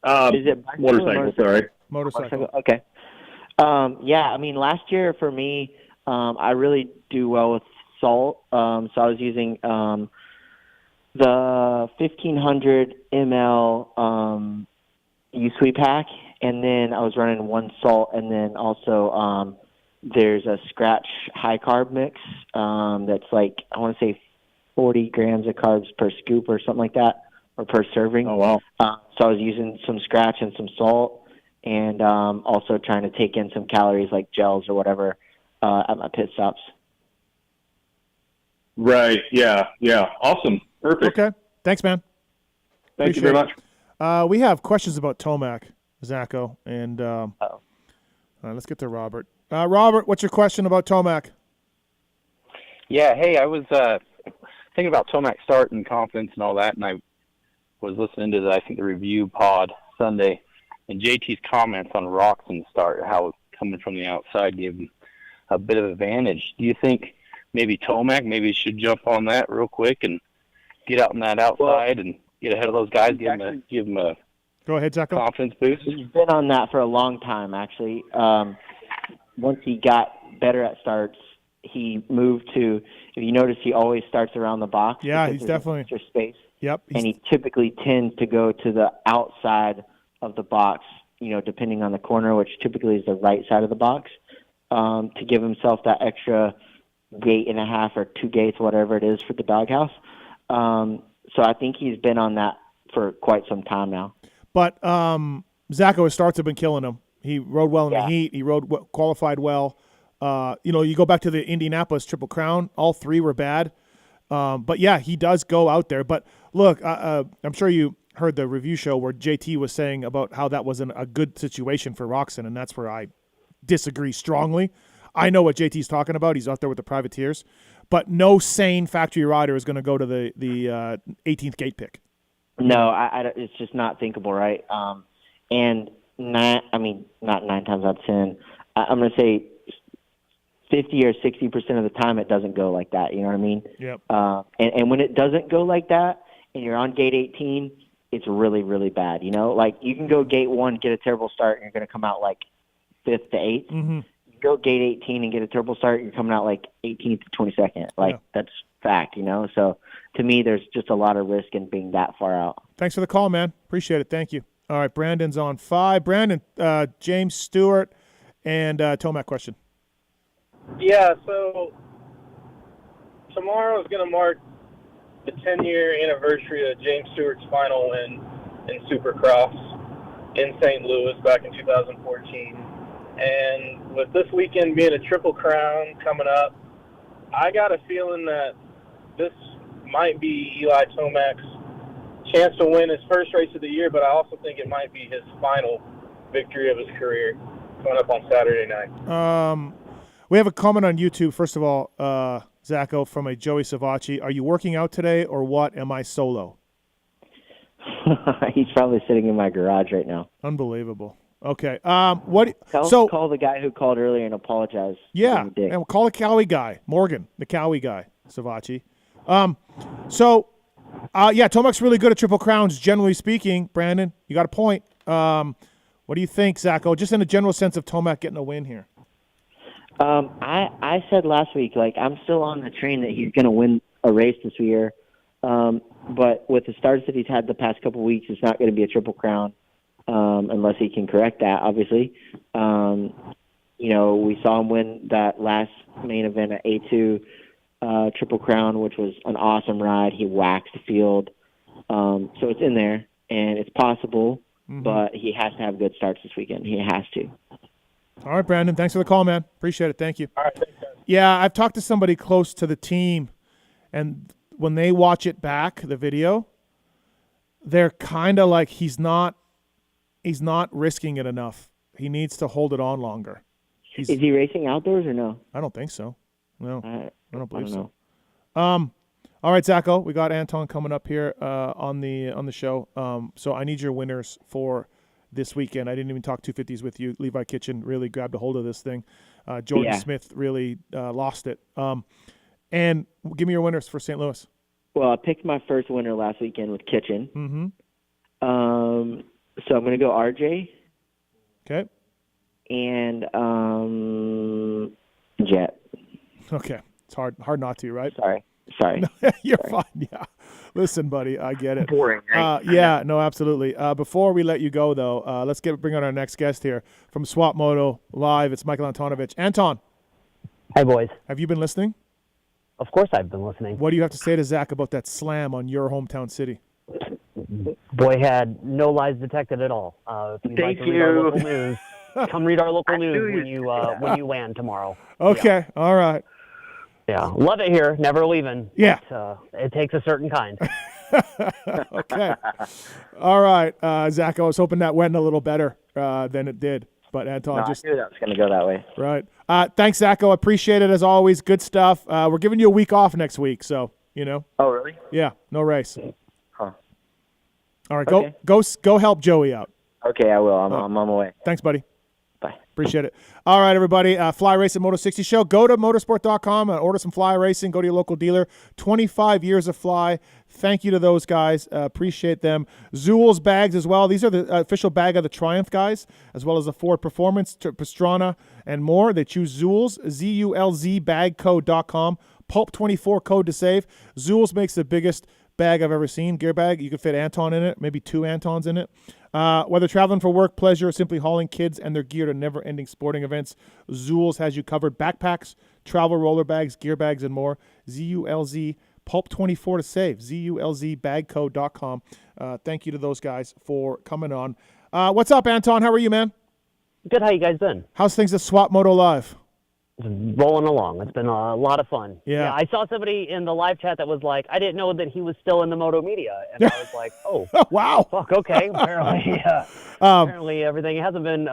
[SPEAKER 9] Is it motorcycle? Sorry.
[SPEAKER 1] Motorcycle.
[SPEAKER 4] Okay. I mean, last year for me, I really do well with salt. So I was using the 1,500 ml U-Sweet pack, and then I was running 1 salt, and then also there's a Scratch high carb mix that's like, I want to say 40 grams of carbs per scoop or something like that, or per serving.
[SPEAKER 9] Oh, wow.
[SPEAKER 4] So I was using some Scratch and some salt, and also trying to take in some calories like gels or whatever at my pit stops.
[SPEAKER 9] Right. Yeah. Awesome. Perfect.
[SPEAKER 1] Okay. Thanks, man.
[SPEAKER 9] Thank you very much.
[SPEAKER 1] We have questions about Tomac, Zacho, and let's get to Robert. Robert, what's your question about Tomac?
[SPEAKER 10] Yeah, hey, I was thinking about Tomac start and confidence and all that, and I was listening to the review pod Sunday, and JT's comments on Roczen's start, how coming from the outside gave him a bit of advantage. Do you think maybe Tomac should jump on that real quick and get out on that outside and get ahead of those guys, give him a
[SPEAKER 1] Go ahead, Zacho.
[SPEAKER 10] confidence boost?
[SPEAKER 4] He's been on that for a long time, actually. Once he got better at starts, he moved to, if you notice, he always starts around the box.
[SPEAKER 1] Yeah, he's definitely
[SPEAKER 4] extra space.
[SPEAKER 1] Yep.
[SPEAKER 4] And he typically tends to go to the outside of the box, depending on the corner, which typically is the right side of the box, to give himself that extra gate and a half or 2 gates, whatever it is, for the doghouse. So I think he's been on that for quite some time now.
[SPEAKER 1] But Zacho, his starts have been killing him. He rode well in the heat. He qualified well. You go back to the Indianapolis Triple Crown. All 3 were bad. But, yeah, he does go out there. But, look, I'm sure you heard the review show where JT was saying about how that wasn't a good situation for Roczen, and that's where I disagree strongly. I know what JT's talking about. He's out there with the privateers. But no sane factory rider is going to go to the 18th gate pick.
[SPEAKER 4] No, it's just not thinkable, right? And not 9 times out of 10. I'm going to say 50 or 60% of the time it doesn't go like that. You know what I mean?
[SPEAKER 1] Yep.
[SPEAKER 4] And when it doesn't go like that and you're on gate 18, it's really, really bad. Like you can go gate 1, get a terrible start, and you're going to come out like 5th to 8th.
[SPEAKER 1] Mm-hmm.
[SPEAKER 4] You go gate 18 and get a terrible start, you're coming out like 18th to 22nd. That's fact, So to me, there's just a lot of risk in being that far out.
[SPEAKER 1] Thanks for the call, man. Appreciate it. Thank you. All right, Brandon's on 5. Brandon, James Stewart, and Tomac question.
[SPEAKER 8] Yeah, so tomorrow is going to mark the 10-year anniversary of James Stewart's final win in Supercross in St. Louis back in 2014. And with this weekend being a Triple Crown coming up, I got a feeling that this might be Eli Tomac's chance to win his first race of the year, but I also think it might be his final victory of his career coming up on Saturday night.
[SPEAKER 1] We have a comment on YouTube, first of all, Zacho, from a Joey Savacci. Are you working out today or what? Am I solo?
[SPEAKER 4] He's probably sitting in my garage right now.
[SPEAKER 1] Unbelievable. Okay.
[SPEAKER 4] Call the guy who called earlier and apologize.
[SPEAKER 1] Yeah, and we'll call the Cowie guy, Morgan, the Cowie guy, Savacci. Tomac's really good at Triple Crowns, generally speaking. Brandon, you got a point. What do you think, Zacho? Just in a general sense of Tomac getting a win here.
[SPEAKER 4] I said last week, I'm still on the train that he's going to win a race this year. But with the starts that he's had the past couple weeks, it's not going to be a Triple Crown unless he can correct that, obviously. We saw him win that last main event at A2 Triple Crown, which was an awesome ride. He waxed the field. So it's in there, and it's possible, but he has to have good starts this weekend. He has to.
[SPEAKER 1] All right, Brandon. Thanks for the call, man. Appreciate it. Thank you.
[SPEAKER 8] All right, thanks, guys.
[SPEAKER 1] Yeah, I've talked to somebody close to the team, and when they watch it back, the video, they're kind of like he's not risking it enough. He needs to hold it on longer.
[SPEAKER 4] Is he racing outdoors or no?
[SPEAKER 1] I don't think so. No, I don't believe so.
[SPEAKER 4] Know.
[SPEAKER 1] All right, Zacho, we got Anton coming up here on the show. So I need your winners for this weekend. I didn't even talk 250s with you. Levi Kitchen really grabbed a hold of this thing. Jordan Smith really lost it. And give me your winners for St. Louis.
[SPEAKER 4] Well, I picked my first winner last weekend with Kitchen.
[SPEAKER 1] Mm-hmm.
[SPEAKER 4] So I'm going to go RJ.
[SPEAKER 1] Okay.
[SPEAKER 4] And Jet.
[SPEAKER 1] Okay. It's hard not to, right?
[SPEAKER 4] Sorry.
[SPEAKER 1] You're fine. Yeah. Listen, buddy, I get it.
[SPEAKER 4] Boring, right?
[SPEAKER 1] Yeah, no, absolutely. Before we let you go, though, let's bring on our next guest here from Swap Moto Live. It's Michael Antonovich. Anton.
[SPEAKER 11] Hi, boys.
[SPEAKER 1] Have you been listening?
[SPEAKER 11] Of course I've been listening.
[SPEAKER 1] What do you have to say to Zach about that slam on your hometown city?
[SPEAKER 11] Boy had no lies detected at all. If you'd like to read our local news, come read our local news when you land tomorrow.
[SPEAKER 1] Okay,
[SPEAKER 11] yeah.
[SPEAKER 1] All right.
[SPEAKER 11] Yeah, love it here. Never leaving.
[SPEAKER 1] Yeah,
[SPEAKER 11] but, it takes a certain kind.
[SPEAKER 1] Okay. All right, Zach, I was hoping that went a little better than it did. But Anton,
[SPEAKER 4] No, I knew that was going to go that way.
[SPEAKER 1] Right. Thanks, Zacho. Appreciate it as always. Good stuff. We're giving you a week off next week, so
[SPEAKER 4] Oh, really?
[SPEAKER 1] Yeah, no race.
[SPEAKER 4] Huh.
[SPEAKER 1] All right,
[SPEAKER 4] Okay.
[SPEAKER 1] go help Joey out.
[SPEAKER 4] Okay, I will. I'm on my way.
[SPEAKER 1] Thanks, buddy.
[SPEAKER 4] Bye.
[SPEAKER 1] Appreciate it. All right, everybody. Fly Racing Moto 60 Show. Go to motorsport.com and order some fly racing. Go to your local dealer. 25 years of fly. Thank you to those guys. Appreciate them. Zool's bags as well. These are the official bag of the Triumph guys, as well as the Ford Performance, Pastrana, and more. They choose Zool's, ZULZ bagcode.com. Pulp24 code to save. Zool's makes the biggest bag I've ever seen. Gear bag. You could fit Anton in it, maybe 2 Antons in it. Whether traveling for work, pleasure, or simply hauling kids and their gear to never-ending sporting events, Zool's has you covered. Backpacks, travel roller bags, gear bags, and more. ZULZ Pulp24 to save. ZULZbagcode.com. Thank you to those guys for coming on. What's up, Anton? How are you, man?
[SPEAKER 11] Good. How you guys doing?
[SPEAKER 1] How's things at Swap Moto Live?
[SPEAKER 11] Rolling along. It's been a lot of fun.
[SPEAKER 1] Yeah.
[SPEAKER 11] I saw somebody in the live chat that was like, I didn't know that he was still in the Moto media. And I was like, oh.
[SPEAKER 1] Wow.
[SPEAKER 11] Fuck, okay. Apparently everything hasn't been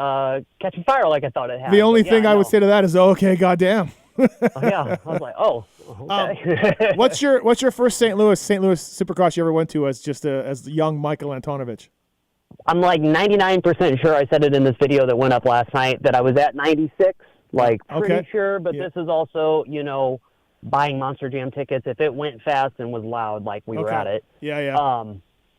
[SPEAKER 11] catching fire like I thought it had.
[SPEAKER 1] The only thing I would say to that is, okay, goddamn.
[SPEAKER 11] Yeah. I was like, oh, okay.
[SPEAKER 1] What's your first St. Louis Supercross you ever went to as the young Michael Antonovich?
[SPEAKER 11] I'm like 99% sure I said it in this video that went up last night that I was at 96. Like, pretty sure, but this is also, buying Monster Jam tickets. If it went fast and was loud, like we were at it.
[SPEAKER 1] Yeah.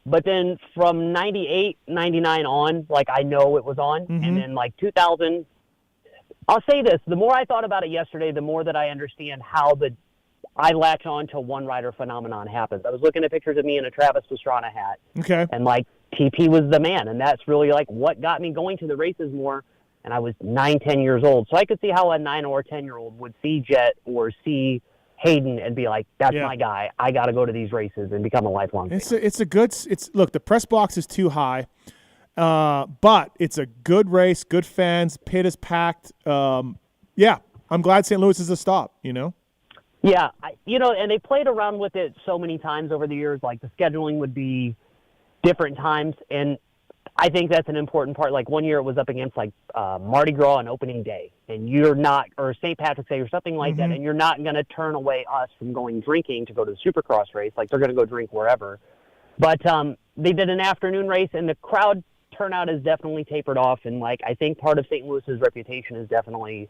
[SPEAKER 11] But then from 98, 99 on, like, I know it was on.
[SPEAKER 1] Mm-hmm.
[SPEAKER 11] And then, like, 2000, I'll say this. The more I thought about it yesterday, the more that I understand how I latch on to one rider phenomenon happens. I was looking at pictures of me in a Travis Pastrana hat.
[SPEAKER 1] Okay.
[SPEAKER 11] And, like, TP was the man. And that's really, like, what got me going to the races more. And I was 9, 10 years old. So I could see how a 9 or 10-year-old would see Jet or see Hayden and be like, that's my guy. I got to go to these races and become a lifelong fan.
[SPEAKER 1] Look, the press box is too high, but it's a good race, good fans, pit is packed. I'm glad St. Louis is a stop,
[SPEAKER 11] Yeah, and they played around with it so many times over the years. Like, the scheduling would be different times, and I think that's an important part. Like, one year it was up against, like, Mardi Gras on opening day, and you're not, or St. Patrick's Day or something like that, and you're not going to turn away us from going drinking to go to the Supercross race. Like, they're going to go drink wherever. But they did an afternoon race, and the crowd turnout has definitely tapered off, and, like, I think part of St. Louis's reputation has definitely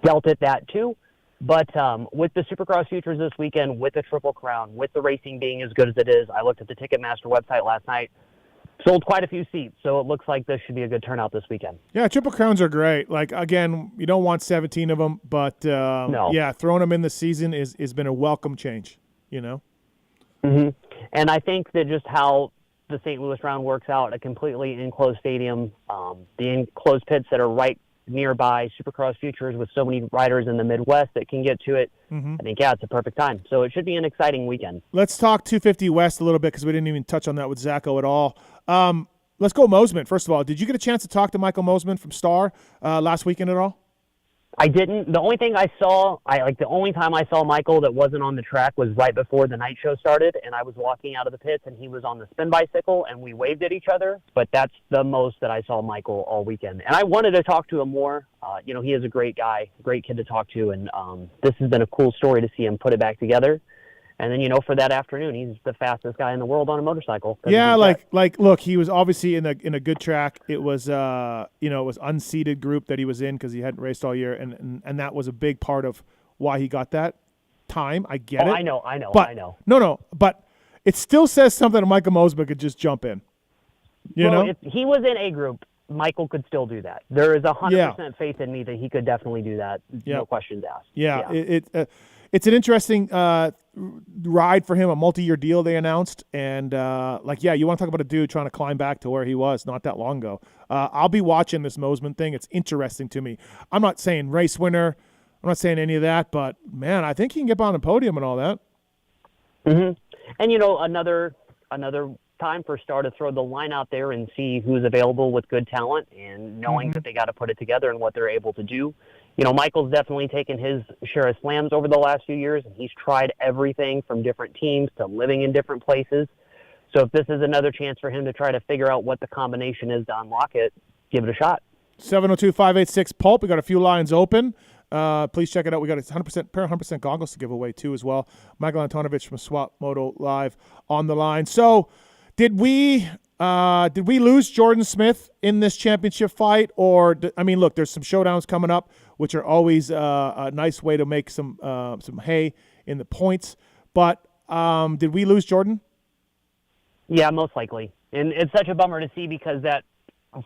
[SPEAKER 11] dealt it that too. But with the Supercross Futures this weekend, with the Triple Crown, with the racing being as good as it is, I looked at the Ticketmaster website last night, sold quite a few seats, so it looks like this should be a good turnout this weekend.
[SPEAKER 1] Yeah, Triple Crowns are great. Like, again, you don't want 17 of them, but
[SPEAKER 11] no.
[SPEAKER 1] Yeah, throwing them in the season has been a welcome change,
[SPEAKER 11] Mm-hmm. And I think that just how the St. Louis round works out, a completely enclosed stadium, the enclosed pits that are right nearby Supercross Futures with so many riders in the Midwest that can get to it, I think, it's a perfect time. So it should be an exciting weekend.
[SPEAKER 1] Let's talk 250 West a little bit because we didn't even touch on that with Zacho at all. Let's go Mosman. First of all, did you get a chance to talk to Michael Mosman from Star last weekend at all?
[SPEAKER 11] I didn't. The only thing I saw, the only time I saw Michael that wasn't on the track was right before the night show started, and I was walking out of the pits, and he was on the spin bicycle, and we waved at each other. But that's the most that I saw Michael all weekend. And I wanted to talk to him more. He is a great guy, great kid to talk to, and this has been a cool story to see him put it back together. And then, for that afternoon, he's the fastest guy in the world on a motorcycle.
[SPEAKER 1] Yeah, look, he was obviously in a good track. It was, it was unseeded group that he was in because he hadn't raced all year, and that was a big part of why he got that time. I get it.
[SPEAKER 11] I know.
[SPEAKER 1] No, but it still says something that Michael Mosman could just jump in.
[SPEAKER 11] If he was in a group, Michael could still do that. There is 100% faith in me that he could definitely do that. No questions asked.
[SPEAKER 1] Yeah. It's an interesting ride for him, a multi-year deal they announced. And, you want to talk about a dude trying to climb back to where he was not that long ago. I'll be watching this Mosman thing. It's interesting to me. I'm not saying race winner. I'm not saying any of that. But, man, I think he can get on the podium and all that.
[SPEAKER 11] Mm-hmm. And, another time for Star to throw the line out there and see who's available with good talent and knowing that they got to put it together and what they're able to do. Michael's definitely taken his share of slams over the last few years, and he's tried everything from different teams to living in different places. So if this is another chance for him to try to figure out what the combination is to unlock it, give it a shot.
[SPEAKER 1] 702-586-PULP. We got a few lines open. Please check it out. We got a 100% goggles to give away too as well. Michael Antonovich from Swap Moto Live on the line. So did we lose Jordan Smith in this championship fight? Or, look, there's some showdowns coming up, which are always a nice way to make some hay in the points. But did we lose Jordan?
[SPEAKER 11] Yeah, most likely. And it's such a bummer to see because that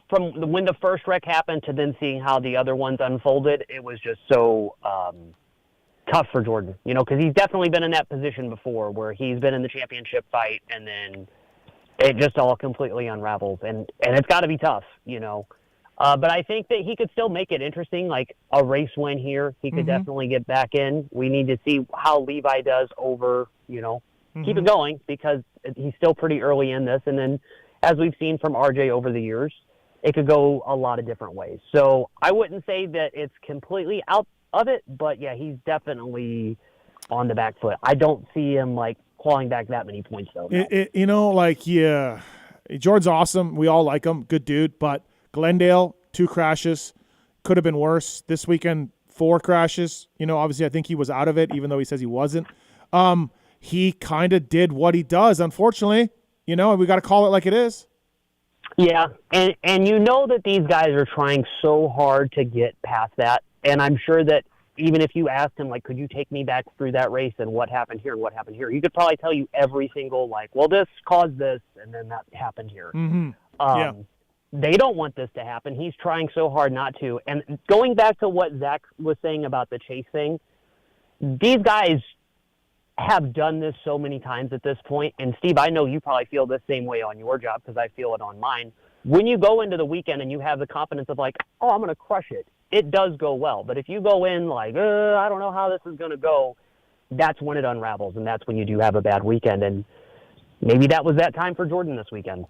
[SPEAKER 11] from when the first wreck happened to then seeing how the other ones unfolded, it was just so tough for Jordan, because he's definitely been in that position before where he's been in the championship fight and then it just all completely unravels. And it's got to be tough, But I think that he could still make it interesting, like a race win here. He could definitely get back in. We need to see how Levi does over, keep it going because he's still pretty early in this. And then as we've seen from RJ over the years, it could go a lot of different ways. So I wouldn't say that it's completely out of it, but yeah, he's definitely on the back foot. I don't see him clawing back that many points though. No.
[SPEAKER 1] Jordan's awesome. We all like him. Good dude. But Glendale, 2 crashes. Could have been worse. This weekend, 4 crashes. Obviously I think he was out of it, even though he says he wasn't. He kind of did what he does, unfortunately, and we got to call it like it is.
[SPEAKER 11] Yeah, and that these guys are trying so hard to get past that. And I'm sure that even if you asked him, could you take me back through that race and what happened here and what happened here, he could probably tell you every single, this caused this and then that happened here. They don't want this to happen. He's trying so hard not to. And going back to what Zach was saying about the chase thing, these guys have done this so many times at this point. And Steve, I know you probably feel the same way on your job because I feel it on mine. When you go into the weekend and you have the confidence of I'm going to crush it, it does go well. But if you go in I don't know how this is going to go, that's when it unravels. And that's when you do have a bad weekend. And maybe that was that time for Jordan this weekend.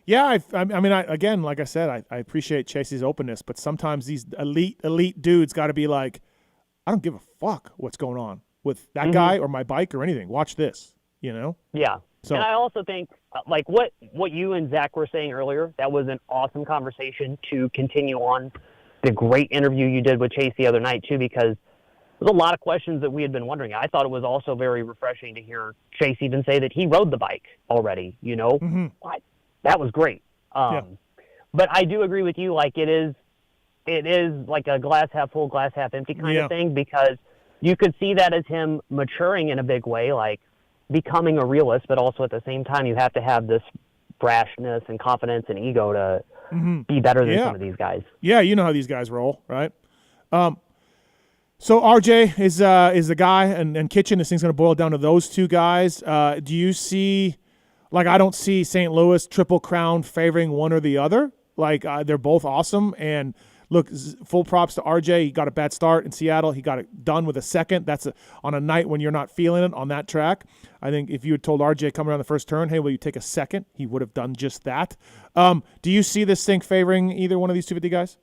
[SPEAKER 1] Yeah, again, like I said, I appreciate Chase's openness, but sometimes these elite dudes got to be I don't give a fuck what's going on with that guy or my bike or anything. Watch this,
[SPEAKER 11] Yeah.
[SPEAKER 1] So,
[SPEAKER 11] and I also think, what you and Zach were saying earlier, that was an awesome conversation to continue on the great interview you did with Chase the other night, too, because there's a lot of questions that we had been wondering. I thought it was also very refreshing to hear Chase even say that he rode the bike already, That was great. But I do agree with you, it is like a glass half full, glass half empty kind of thing, because you could see that as him maturing in a big way, becoming a realist, but also at the same time you have to have this brashness and confidence and ego to be better than some of these guys.
[SPEAKER 1] Yeah, you know how these guys roll, right? So RJ is the guy, and Kitchen, this thing's going to boil down to those two guys. Do you see, I don't see St. Louis Triple Crown favoring one or the other. They're both awesome, and look, full props to RJ. He got a bad start in Seattle. He got it done with a second. That's on a night when you're not feeling it on that track. I think if you had told RJ coming around the first turn, hey, will you take a second? He would have done just that. Do you see this thing favoring either one of these 250 guys?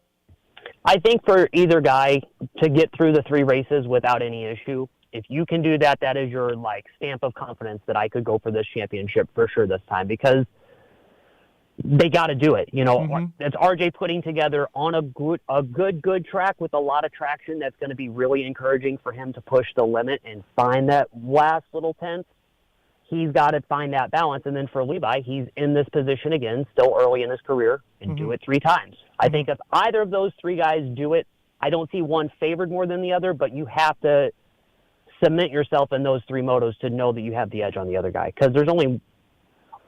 [SPEAKER 11] I think for either guy to get through the 3 races without any issue, if you can do that, that is your stamp of confidence that I could go for this championship for sure this time, because they got to do it. It's RJ putting together on a good track with a lot of traction. That's going to be really encouraging for him to push the limit and find that last little tenth. He's got to find that balance. And then for Levi, he's in this position again, still early in his career, and do it 3 times. I think if either of those 3 guys do it, I don't see one favored more than the other, but you have to cement yourself in those 3 motos to know that you have the edge on the other guy, because there's only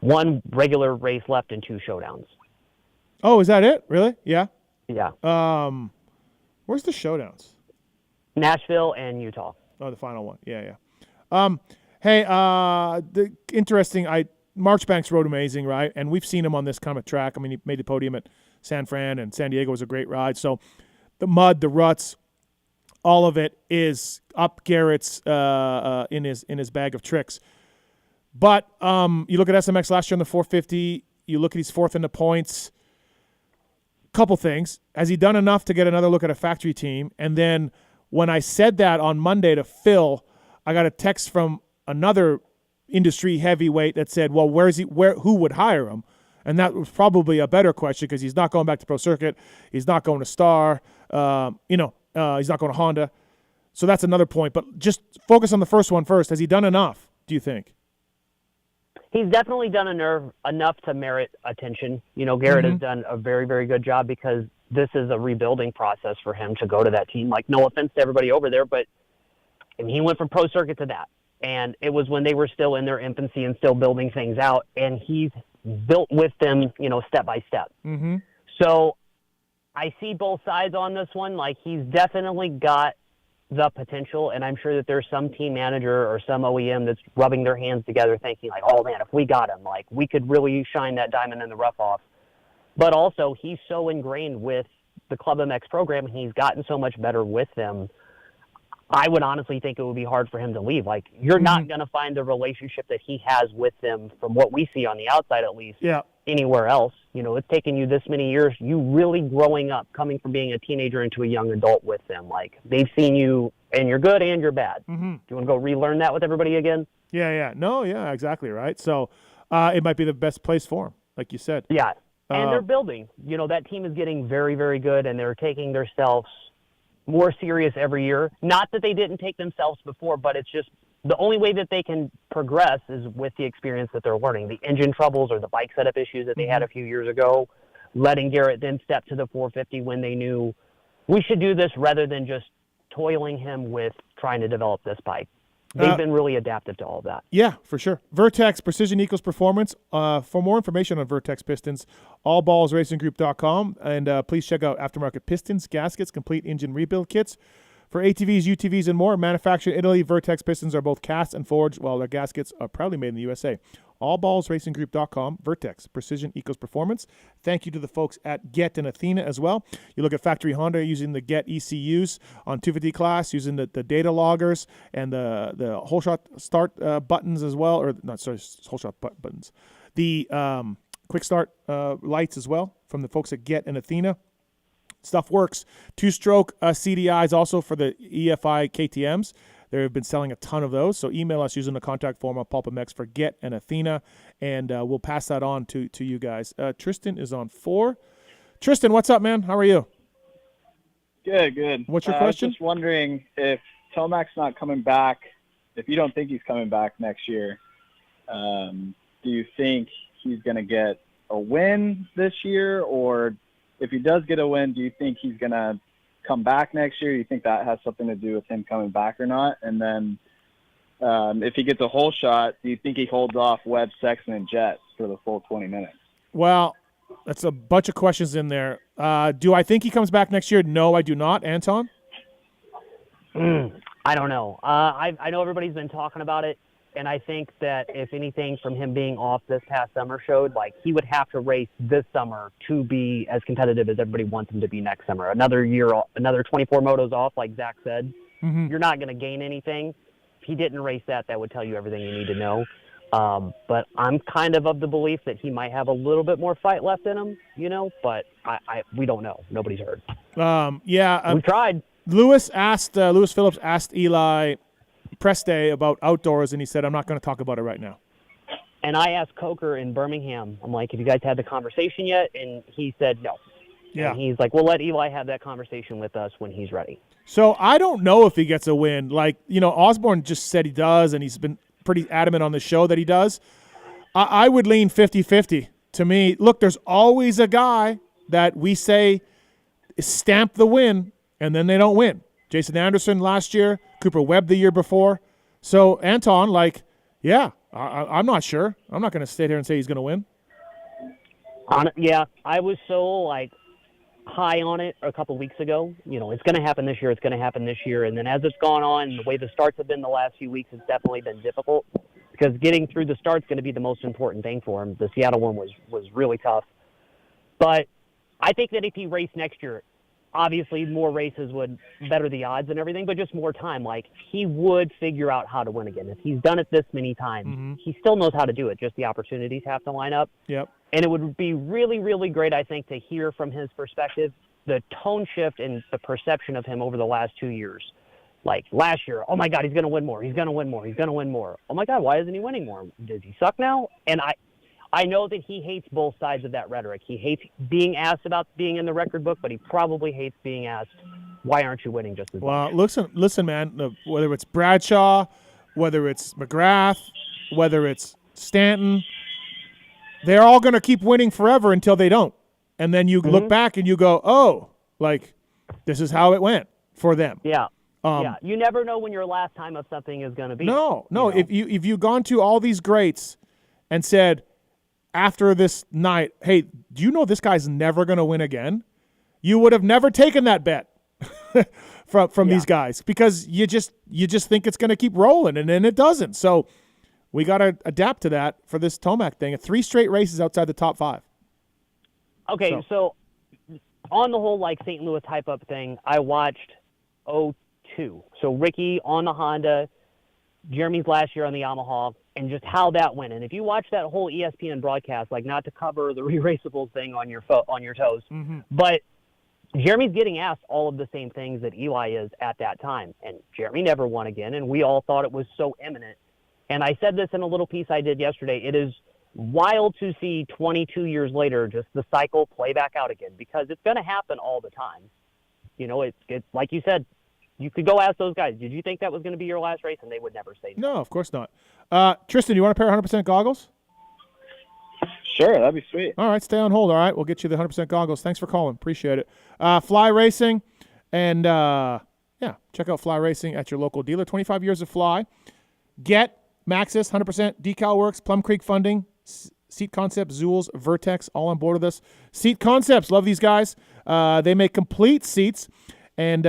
[SPEAKER 11] 1 regular race left and 2 showdowns.
[SPEAKER 1] Oh, is that it? Really? Yeah.
[SPEAKER 11] Yeah.
[SPEAKER 1] Where's the showdowns?
[SPEAKER 11] Nashville and Utah.
[SPEAKER 1] Oh, the final one. Yeah. Hey, the interesting. Marchbanks rode amazing, right? And we've seen him on this kind of track. He made the podium at San Fran, and San Diego was a great ride. So the mud, the ruts, all of it is up Garrett's in his bag of tricks. But you look at SMX last year on the 450. You look at he's 4th in the points. Couple things. Has he done enough to get another look at a factory team? And then when I said that on Monday to Phil, I got a text from another industry heavyweight that said, well, who would hire him? And that was probably a better question because he's not going back to pro circuit. He's not going to Star. He's not going to Honda. So that's another point. But just focus on the first one first. Has he done enough, do you think?
[SPEAKER 11] He's definitely done enough to merit attention. Garrett has done a very, very good job because this is a rebuilding process for him to go to that team. Like, no offense to everybody over there, but he went from pro circuit to that. And it was when they were still in their infancy and still building things out. And he's built with them, step by step.
[SPEAKER 1] Mm-hmm.
[SPEAKER 11] So I see both sides on this one. Like, he's definitely got the potential, and I'm sure that there's some team manager or some OEM that's rubbing their hands together thinking like, oh man, if we got him, like, we could really shine that diamond in the rough off. But also he's so ingrained with the Club MX program and he's gotten so much better with them. I would honestly think it would be hard for him to leave. Like, you're not going to find the relationship that he has with them, from what we see on the outside at least, anywhere else. It's taken you this many years, you really growing up, coming from being a teenager into a young adult with them. Like, they've seen you, and you're good and you're bad.
[SPEAKER 1] Mm-hmm.
[SPEAKER 11] Do you want to go relearn that with everybody again?
[SPEAKER 1] Yeah. No, yeah, exactly right. So it might be the best place for him, like you said.
[SPEAKER 11] Yeah, and they're building. That team is getting very, very good, and they're taking themselves more serious every year. Not that they didn't take themselves before, but it's just the only way that they can progress is with the experience that they're learning. The engine troubles or the bike setup issues that they had a few years ago, letting Garrett then step to the 450 when they knew we should do this rather than just toiling him with trying to develop this bike. They've been really adaptive to all of that.
[SPEAKER 1] Yeah, for sure. Vertex, precision equals performance. For more information on Vertex Pistons, allballsracinggroup.com. And please check out aftermarket pistons, gaskets, complete engine rebuild kits. For ATVs, UTVs, and more, manufactured in Italy, Vertex pistons are both cast and forged, while their gaskets are proudly made in the USA. Allballsracinggroup.com. Vertex, precision equals performance. Thank you to the folks at Get and Athena as well. You look at factory Honda using the Get ECUs on 250 class, using the data loggers and the whole shot start buttons as well, or not, sorry, whole shot buttons. The quick start lights as well from the folks at Get and Athena. Stuff works. Two-stroke CDIs also for the EFI KTMs. They've been selling a ton of those. So email us using the contact form of PulpMX for Get and Athena, and we'll pass that on to you guys. Tristan is on 4. Tristan, what's up, man? How are you?
[SPEAKER 12] Good.
[SPEAKER 1] What's your question?
[SPEAKER 12] I was just wondering if Tomac's not coming back, if you don't think he's coming back next year, do you think he's going to get a win this year? Or if he does get a win, do you think he's going to come back next year? You think that has something to do with him coming back or not? And then if he gets a whole shot, do you think he holds off Webb, Sexton, and Jett for the full 20 minutes?
[SPEAKER 1] Well, that's a bunch of questions in there. Do I think he comes back next year? No, I do not. Anton?
[SPEAKER 11] I don't know. I know everybody's been talking about it, and I think that if anything from him being off this past summer showed, like, he would have to race this summer to be as competitive as everybody wants him to be next summer. Another year, another 24 motos off, like Zach said. You're not going to gain anything. If he didn't race that would tell you everything you need to know. But I'm kind of the belief that he might have a little bit more fight left in him, but we don't know. Nobody's heard. We tried.
[SPEAKER 1] Lewis Phillips asked Eli press day about outdoors, and he said, I'm not going to talk about it right now.
[SPEAKER 11] And I asked Coker in Birmingham, I'm like, have you guys had the conversation yet? And he said no.
[SPEAKER 1] Yeah.
[SPEAKER 11] And he's like, well, let Eli have that conversation with us when he's ready.
[SPEAKER 1] So I don't know if he gets a win. Like, Osborne just said he does, and he's been pretty adamant on the show that he does. I would lean 50-50. To me, look, there's always a guy that we say stamp the win, and then they don't win. Jason Anderson last year, Cooper Webb the year before. So, Anton, I'm not sure. I'm not going to sit here and say he's going to win.
[SPEAKER 11] Yeah, I was so, high on it a couple weeks ago. It's going to happen this year. It's going to happen this year. And then as it's gone on, the way the starts have been the last few weeks has definitely been difficult because getting through the start's going to be the most important thing for him. The Seattle one was really tough. But I think that if he raced next year, obviously more races would better the odds and everything, but just more time. He would figure out how to win again. If he's done it this many times, he still knows how to do it. Just the opportunities have to line up.
[SPEAKER 1] Yep.
[SPEAKER 11] And it would be really, really great, I think, to hear from his perspective the tone shift and the perception of him over the last 2 years. Like last year, oh my God, he's going to win more. He's going to win more. He's going to win more. Oh my God, why isn't he winning more? Does he suck now? And I know that he hates both sides of that rhetoric. He hates being asked about being in the record book, but he probably hates being asked, why aren't you winning just as much?
[SPEAKER 1] Well, listen, man, whether it's Bradshaw, whether it's McGrath, whether it's Stanton, they're all going to keep winning forever until they don't. And then you look back and you go, oh, like this is how it went for them.
[SPEAKER 11] Yeah. Yeah, you never know when your last time of something is going to be.
[SPEAKER 1] No. If you've gone to all these greats and said after this night, hey, do you know this guy's never going to win again? You would have never taken that bet from these guys because you just think it's going to keep rolling, and then it doesn't. So we got to adapt to that for this Tomac thing. 3 straight races outside the top 5.
[SPEAKER 11] Okay, so on the whole like St. Louis hype up thing, I watched 02. So Ricky on the Honda, Jeremy's last year on the Yamaha, and just how that went. And if you watch that whole ESPN broadcast, like not to cover the re-raceables thing on your toes, but Jeremy's getting asked all of the same things that Eli is at that time. And Jeremy never won again, and we all thought it was so imminent. And I said this in a little piece I did yesterday. It is wild to see 22 years later just the cycle play back out again because it's going to happen all the time. You know, it's like you said, you could go ask those guys, did you think that was going to be your last race? And they would never say no.
[SPEAKER 1] No, of course not. Tristan, you want a pair of 100% goggles?
[SPEAKER 12] Sure, that'd be sweet.
[SPEAKER 1] All right, stay on hold. All right, we'll get you the 100% goggles. Thanks for calling. Appreciate it. Fly Racing, and check out Fly Racing at your local dealer. 25 years of Fly. Get Maxxis, 100% Decal Works, Plum Creek Funding, Seat Concepts, Zools, Vertex, all on board with us. Seat Concepts, love these guys. They make complete seats and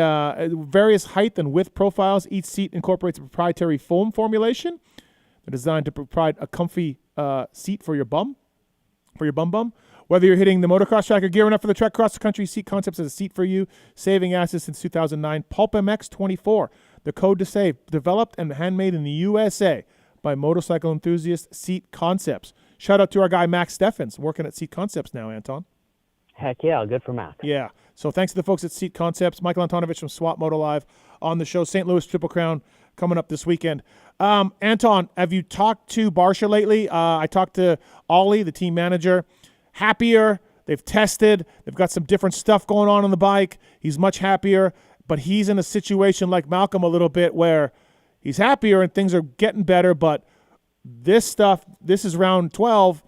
[SPEAKER 1] various height and width profiles. Each seat incorporates a proprietary foam formulation. They're designed to provide a comfy seat for your bum. Whether you're hitting the motocross track or gearing up for the trek across the country, Seat Concepts has a seat for you, saving assets since 2009. Pulp MX24, the code to save, developed and handmade in the USA by motorcycle enthusiast Seat Concepts. Shout out to our guy Max Steffens, working at Seat Concepts now, Anton.
[SPEAKER 11] Heck yeah, good for Max.
[SPEAKER 1] Yeah, so thanks to the folks at Seat Concepts. Michael Antonovich from Swap Moto Live on the show. St. Louis Triple Crown coming up this weekend. Anton, have you talked to Barcia lately? I talked to Ollie, the team manager. Happier. They've tested. They've got some different stuff going on the bike. He's much happier, but he's in a situation like Malcolm a little bit where he's happier and things are getting better, but this is round 12,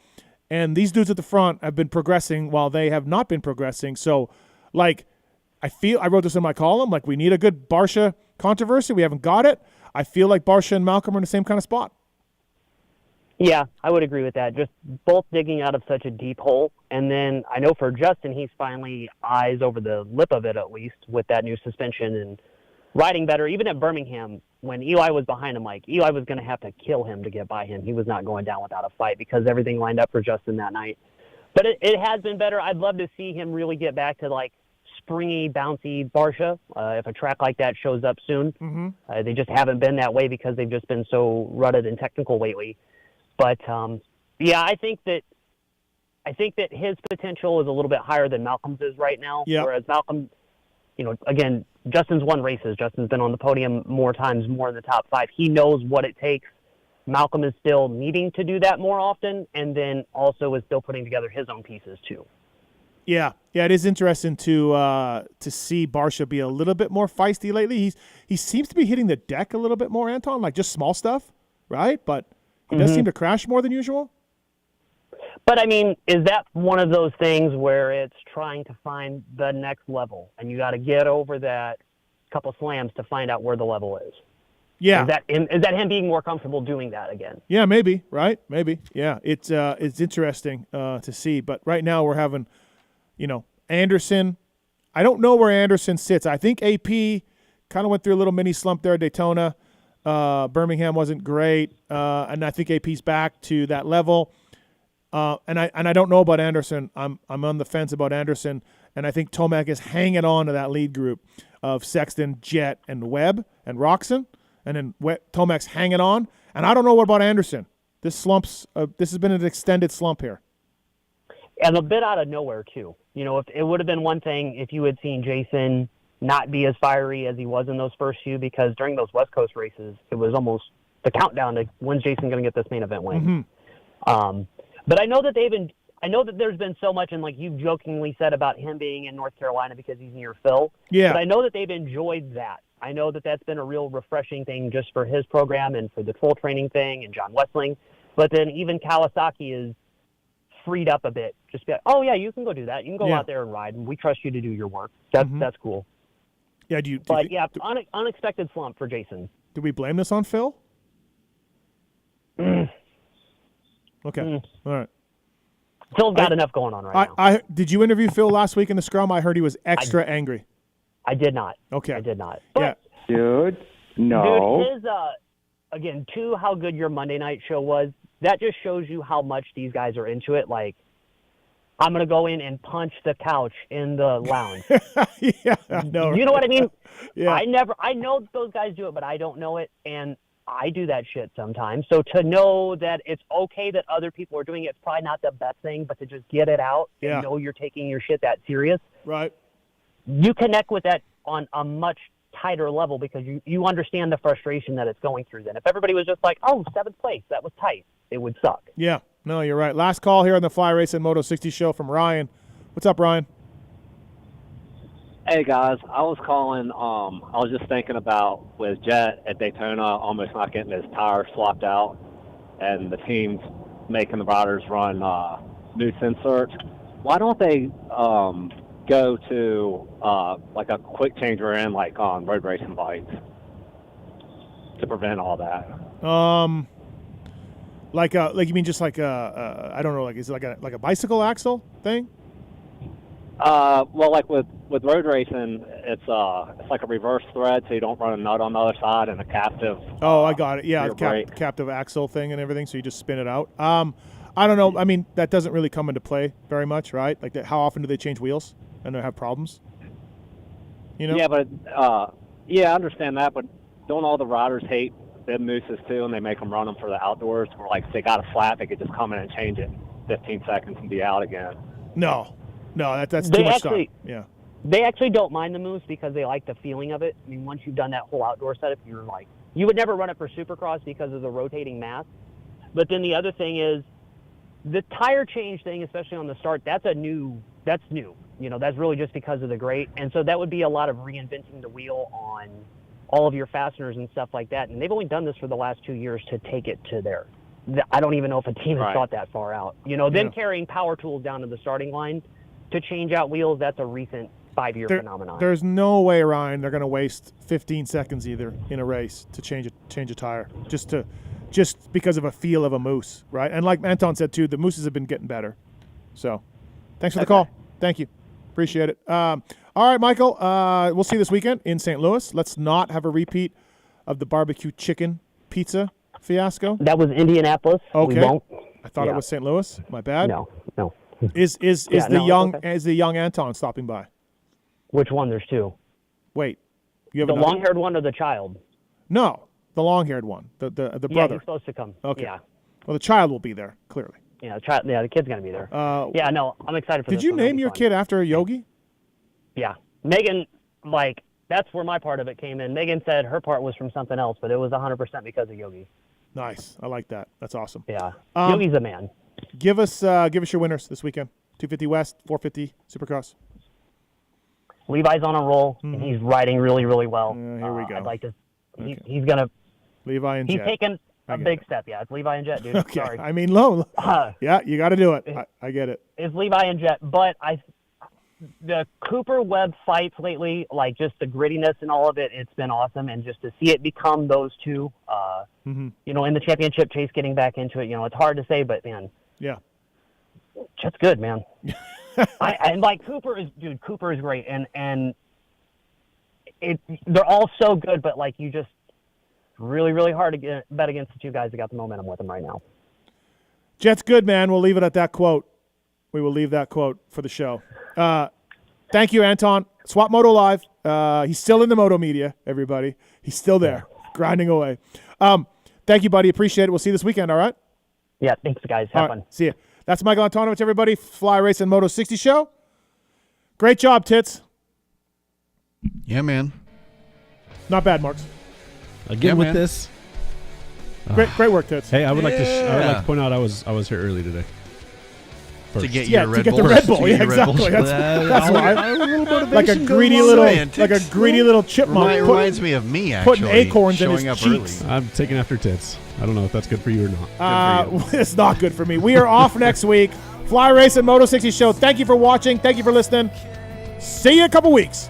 [SPEAKER 1] and these dudes at the front have been progressing while they have not been progressing. So, like, I wrote this in my column, like, we need a good Barcia controversy. We haven't got it. I feel like Barcia and Malcolm are in the same kind of spot.
[SPEAKER 11] Yeah, I would agree with that. Just both digging out of such a deep hole. And then I know for Justin, he's finally eyes over the lip of it, at least, with that new suspension and riding better. Even at Birmingham, when Eli was behind him, like, Eli was going to have to kill him to get by him. He was not going down without a fight because everything lined up for Justin that night. But it has been better. I'd love to see him really get back to, like, springy, bouncy Barcia if a track like that shows up soon. They just haven't been that way because they've just been so rutted and technical lately. But, I think that his potential is a little bit higher than Malcolm's is right now.
[SPEAKER 1] Yep.
[SPEAKER 11] Whereas Malcolm, again, Justin's won races. Justin's been on the podium more times, more in the top 5. He knows what it takes. Malcolm is still needing to do that more often, and then also is still putting together his own pieces too.
[SPEAKER 1] Yeah, it is interesting to see Barcia be a little bit more feisty lately. He seems to be hitting the deck a little bit more, Anton, like just small stuff, right? But he does seem to crash more than usual.
[SPEAKER 11] But, I mean, is that one of those things where it's trying to find the next level, and you got to get over that couple slams to find out where the level is?
[SPEAKER 1] Yeah.
[SPEAKER 11] Is that him being more comfortable doing that again?
[SPEAKER 1] Yeah, maybe, right? Maybe. Yeah, it's interesting to see. But right now we're having, Anderson. I don't know where Anderson sits. I think AP kind of went through a little mini slump there at Daytona. Birmingham wasn't great, and I think AP's back to that level. And I don't know about Anderson. I'm on the fence about Anderson, and I think Tomac is hanging on to that lead group of Sexton, Jett, and Webb and Roxon, and then Tomac's hanging on. And I don't know what about Anderson. This has been an extended slump here,
[SPEAKER 11] and a bit out of nowhere too. If it would have been one thing if you had seen Jason not be as fiery as he was in those first few, because during those West Coast races, it was almost the countdown to when's Jason going to get this main event win. But I know that there's been so much, and like you jokingly said about him being in North Carolina because he's near Phil.
[SPEAKER 1] Yeah.
[SPEAKER 11] But I know that they've enjoyed that. I know that that's been a real refreshing thing just for his program and for the full training thing and John Westling. But then even Kawasaki is freed up a bit. Just be like, oh yeah, you can go do that. You can go out there and ride, and we trust you to do your work. That's cool.
[SPEAKER 1] Yeah.
[SPEAKER 11] Unexpected slump for Jason.
[SPEAKER 1] Do we blame this on Phil? Okay. All right.
[SPEAKER 11] Phil's got enough going on right now.
[SPEAKER 1] Did you interview Phil last week in the scrum? I heard he was extra angry.
[SPEAKER 11] I did not.
[SPEAKER 1] Okay.
[SPEAKER 11] I did not.
[SPEAKER 1] But,
[SPEAKER 13] Dude, no.
[SPEAKER 11] Dude, again, how good your Monday night show was, that just shows you how much these guys are into it. Like, I'm going to go in and punch the couch in the lounge.
[SPEAKER 1] Yeah, I know.
[SPEAKER 11] You know what I mean?
[SPEAKER 1] Yeah.
[SPEAKER 11] I know those guys do it, but I don't know it. And I do that shit sometimes. So to know that it's okay that other people are doing it, it's probably not the best thing, but to just get it out and know you're taking your shit that serious.
[SPEAKER 1] Right.
[SPEAKER 11] You connect with that on a much tighter level because you understand the frustration that it's going through then. If everybody was just like, oh, 7th place, that was tight, it would suck.
[SPEAKER 1] Yeah. No, you're right. Last call here on the Fly Race and Moto 60 show from Ryan. What's up, Ryan?
[SPEAKER 14] Hey guys, I was calling. I was just thinking about with Jet at Daytona almost not getting his tires swapped out, and the teams making the riders run loose inserts. Why don't they go to like a quick change we're in, like on road racing bikes, to prevent all that?
[SPEAKER 1] Like you mean just like I don't know, like is it like a bicycle axle thing?
[SPEAKER 14] Well, like with road racing, it's like a reverse thread, so you don't run a nut on the other side and a captive.
[SPEAKER 1] Oh, I got it. Yeah, captive axle thing and everything, so you just spin it out. I don't know. I mean, that doesn't really come into play very much, right? Like, how often do they change wheels and they have problems? You know?
[SPEAKER 14] Yeah, but I understand that, but don't all the riders hate bib mooses too, and they make them run them for the outdoors? Where like if they got a flat, they could just come in and change it 15 seconds and be out again.
[SPEAKER 1] No, that's too much time. Yeah.
[SPEAKER 11] They actually don't mind the moose because they like the feeling of it. I mean, once you've done that whole outdoor setup, you're like, you would never run it for Supercross because of the rotating mass. But then the other thing is the tire change thing, especially on the start, that's new. You know, that's really just because of the grate. And so that would be a lot of reinventing the wheel on all of your fasteners and stuff like that. And they've only done this for the last 2 years to take it to there. I don't even know if a team has thought that far out. You know, them carrying power tools down to the starting line to change out wheels, that's a recent 5-year phenomenon.
[SPEAKER 1] There's no way, Ryan, they're going to waste 15 seconds either in a race to change a tire just because of a feel of a moose, right? And like Anton said too, the mooses have been getting better. So, thanks for the call. Thank you, appreciate it. All right, Michael, we'll see you this weekend in St. Louis. Let's not have a repeat of the barbecue chicken pizza fiasco.
[SPEAKER 11] That was Indianapolis.
[SPEAKER 1] Okay, I thought it was St. Louis. My bad.
[SPEAKER 11] No.
[SPEAKER 1] Is the young Anton stopping by?
[SPEAKER 11] Which one? There's two.
[SPEAKER 1] Wait, you have
[SPEAKER 11] the long-haired one or the child?
[SPEAKER 1] No, the long-haired one, the brother.
[SPEAKER 11] Yeah, he's supposed to come.
[SPEAKER 1] Okay.
[SPEAKER 11] Yeah.
[SPEAKER 1] Well, the child will be there clearly.
[SPEAKER 11] Yeah, the kid's gonna be there. No, I'm excited for this.
[SPEAKER 1] Did you name your kid after a yogi?
[SPEAKER 11] Yeah, Megan. Like that's where my part of it came in. Megan said her part was from something else, but it was 100% because of Yogi.
[SPEAKER 1] Nice, I like that. That's awesome.
[SPEAKER 11] Yeah, Yogi's a man.
[SPEAKER 1] Give us your winners this weekend. 250 West, 450 Supercross.
[SPEAKER 11] Levi's on a roll, and he's riding really, really well.
[SPEAKER 1] Here we go.
[SPEAKER 11] I'd like to. He's gonna.
[SPEAKER 1] Levi and
[SPEAKER 11] He's
[SPEAKER 1] Jet.
[SPEAKER 11] taken a big step. Yeah, it's Levi and Jet, dude.
[SPEAKER 1] Okay.
[SPEAKER 11] Sorry.
[SPEAKER 1] I mean, low. Yeah, you got to do it. I get it.
[SPEAKER 11] It's Levi and Jet, but the Cooper Webb fights lately, like just the grittiness and all of it, it's been awesome. And just to see it become those two, you know, in the championship chase, getting back into it, you know, it's hard to say, but man.
[SPEAKER 1] Yeah.
[SPEAKER 11] Jet's good, man. And like Cooper is great. And they're all so good, but like you just really, really hard to bet against the two guys that got the momentum with them right now.
[SPEAKER 1] Jet's good, man. We'll leave it at that quote. We will leave that quote for the show. Thank you, Anton. Swap Moto Live. He's still in the Moto media, everybody. He's still there, grinding away. Thank you, buddy. Appreciate it. We'll see you this weekend, all right?
[SPEAKER 11] Yeah, thanks, guys. Have fun.
[SPEAKER 1] See you. That's Michael Antonovich, everybody. Fly Race and Moto 60 show. Great job, Tits.
[SPEAKER 2] Yeah, man.
[SPEAKER 1] Not bad, Marks.
[SPEAKER 3] Again
[SPEAKER 2] Yeah,
[SPEAKER 3] with
[SPEAKER 2] man.
[SPEAKER 3] this.
[SPEAKER 1] Great work, Tits.
[SPEAKER 3] Hey, I would like to point out I was here early today.
[SPEAKER 2] To get
[SPEAKER 1] Yeah,
[SPEAKER 2] your
[SPEAKER 1] to
[SPEAKER 2] Red
[SPEAKER 1] get
[SPEAKER 2] Bull.
[SPEAKER 1] the Red Bull.
[SPEAKER 2] To
[SPEAKER 1] Yeah,
[SPEAKER 2] get your Red Bulls.
[SPEAKER 1] exactly. That's why. Like a
[SPEAKER 3] motivation
[SPEAKER 1] greedy
[SPEAKER 3] goes
[SPEAKER 1] little,
[SPEAKER 2] on.
[SPEAKER 1] like a greedy little chipmunk.
[SPEAKER 2] Reminds me of me, actually.
[SPEAKER 1] Putting acorns in
[SPEAKER 2] showing
[SPEAKER 1] his
[SPEAKER 2] up
[SPEAKER 1] cheeks.
[SPEAKER 2] early.
[SPEAKER 3] I'm taking after Tits. I don't know if that's good for you or not.
[SPEAKER 1] It's not good for me. We are off next week. Fly Race and Moto 60 Show. Thank you for watching. Thank you for listening. See you in a couple weeks.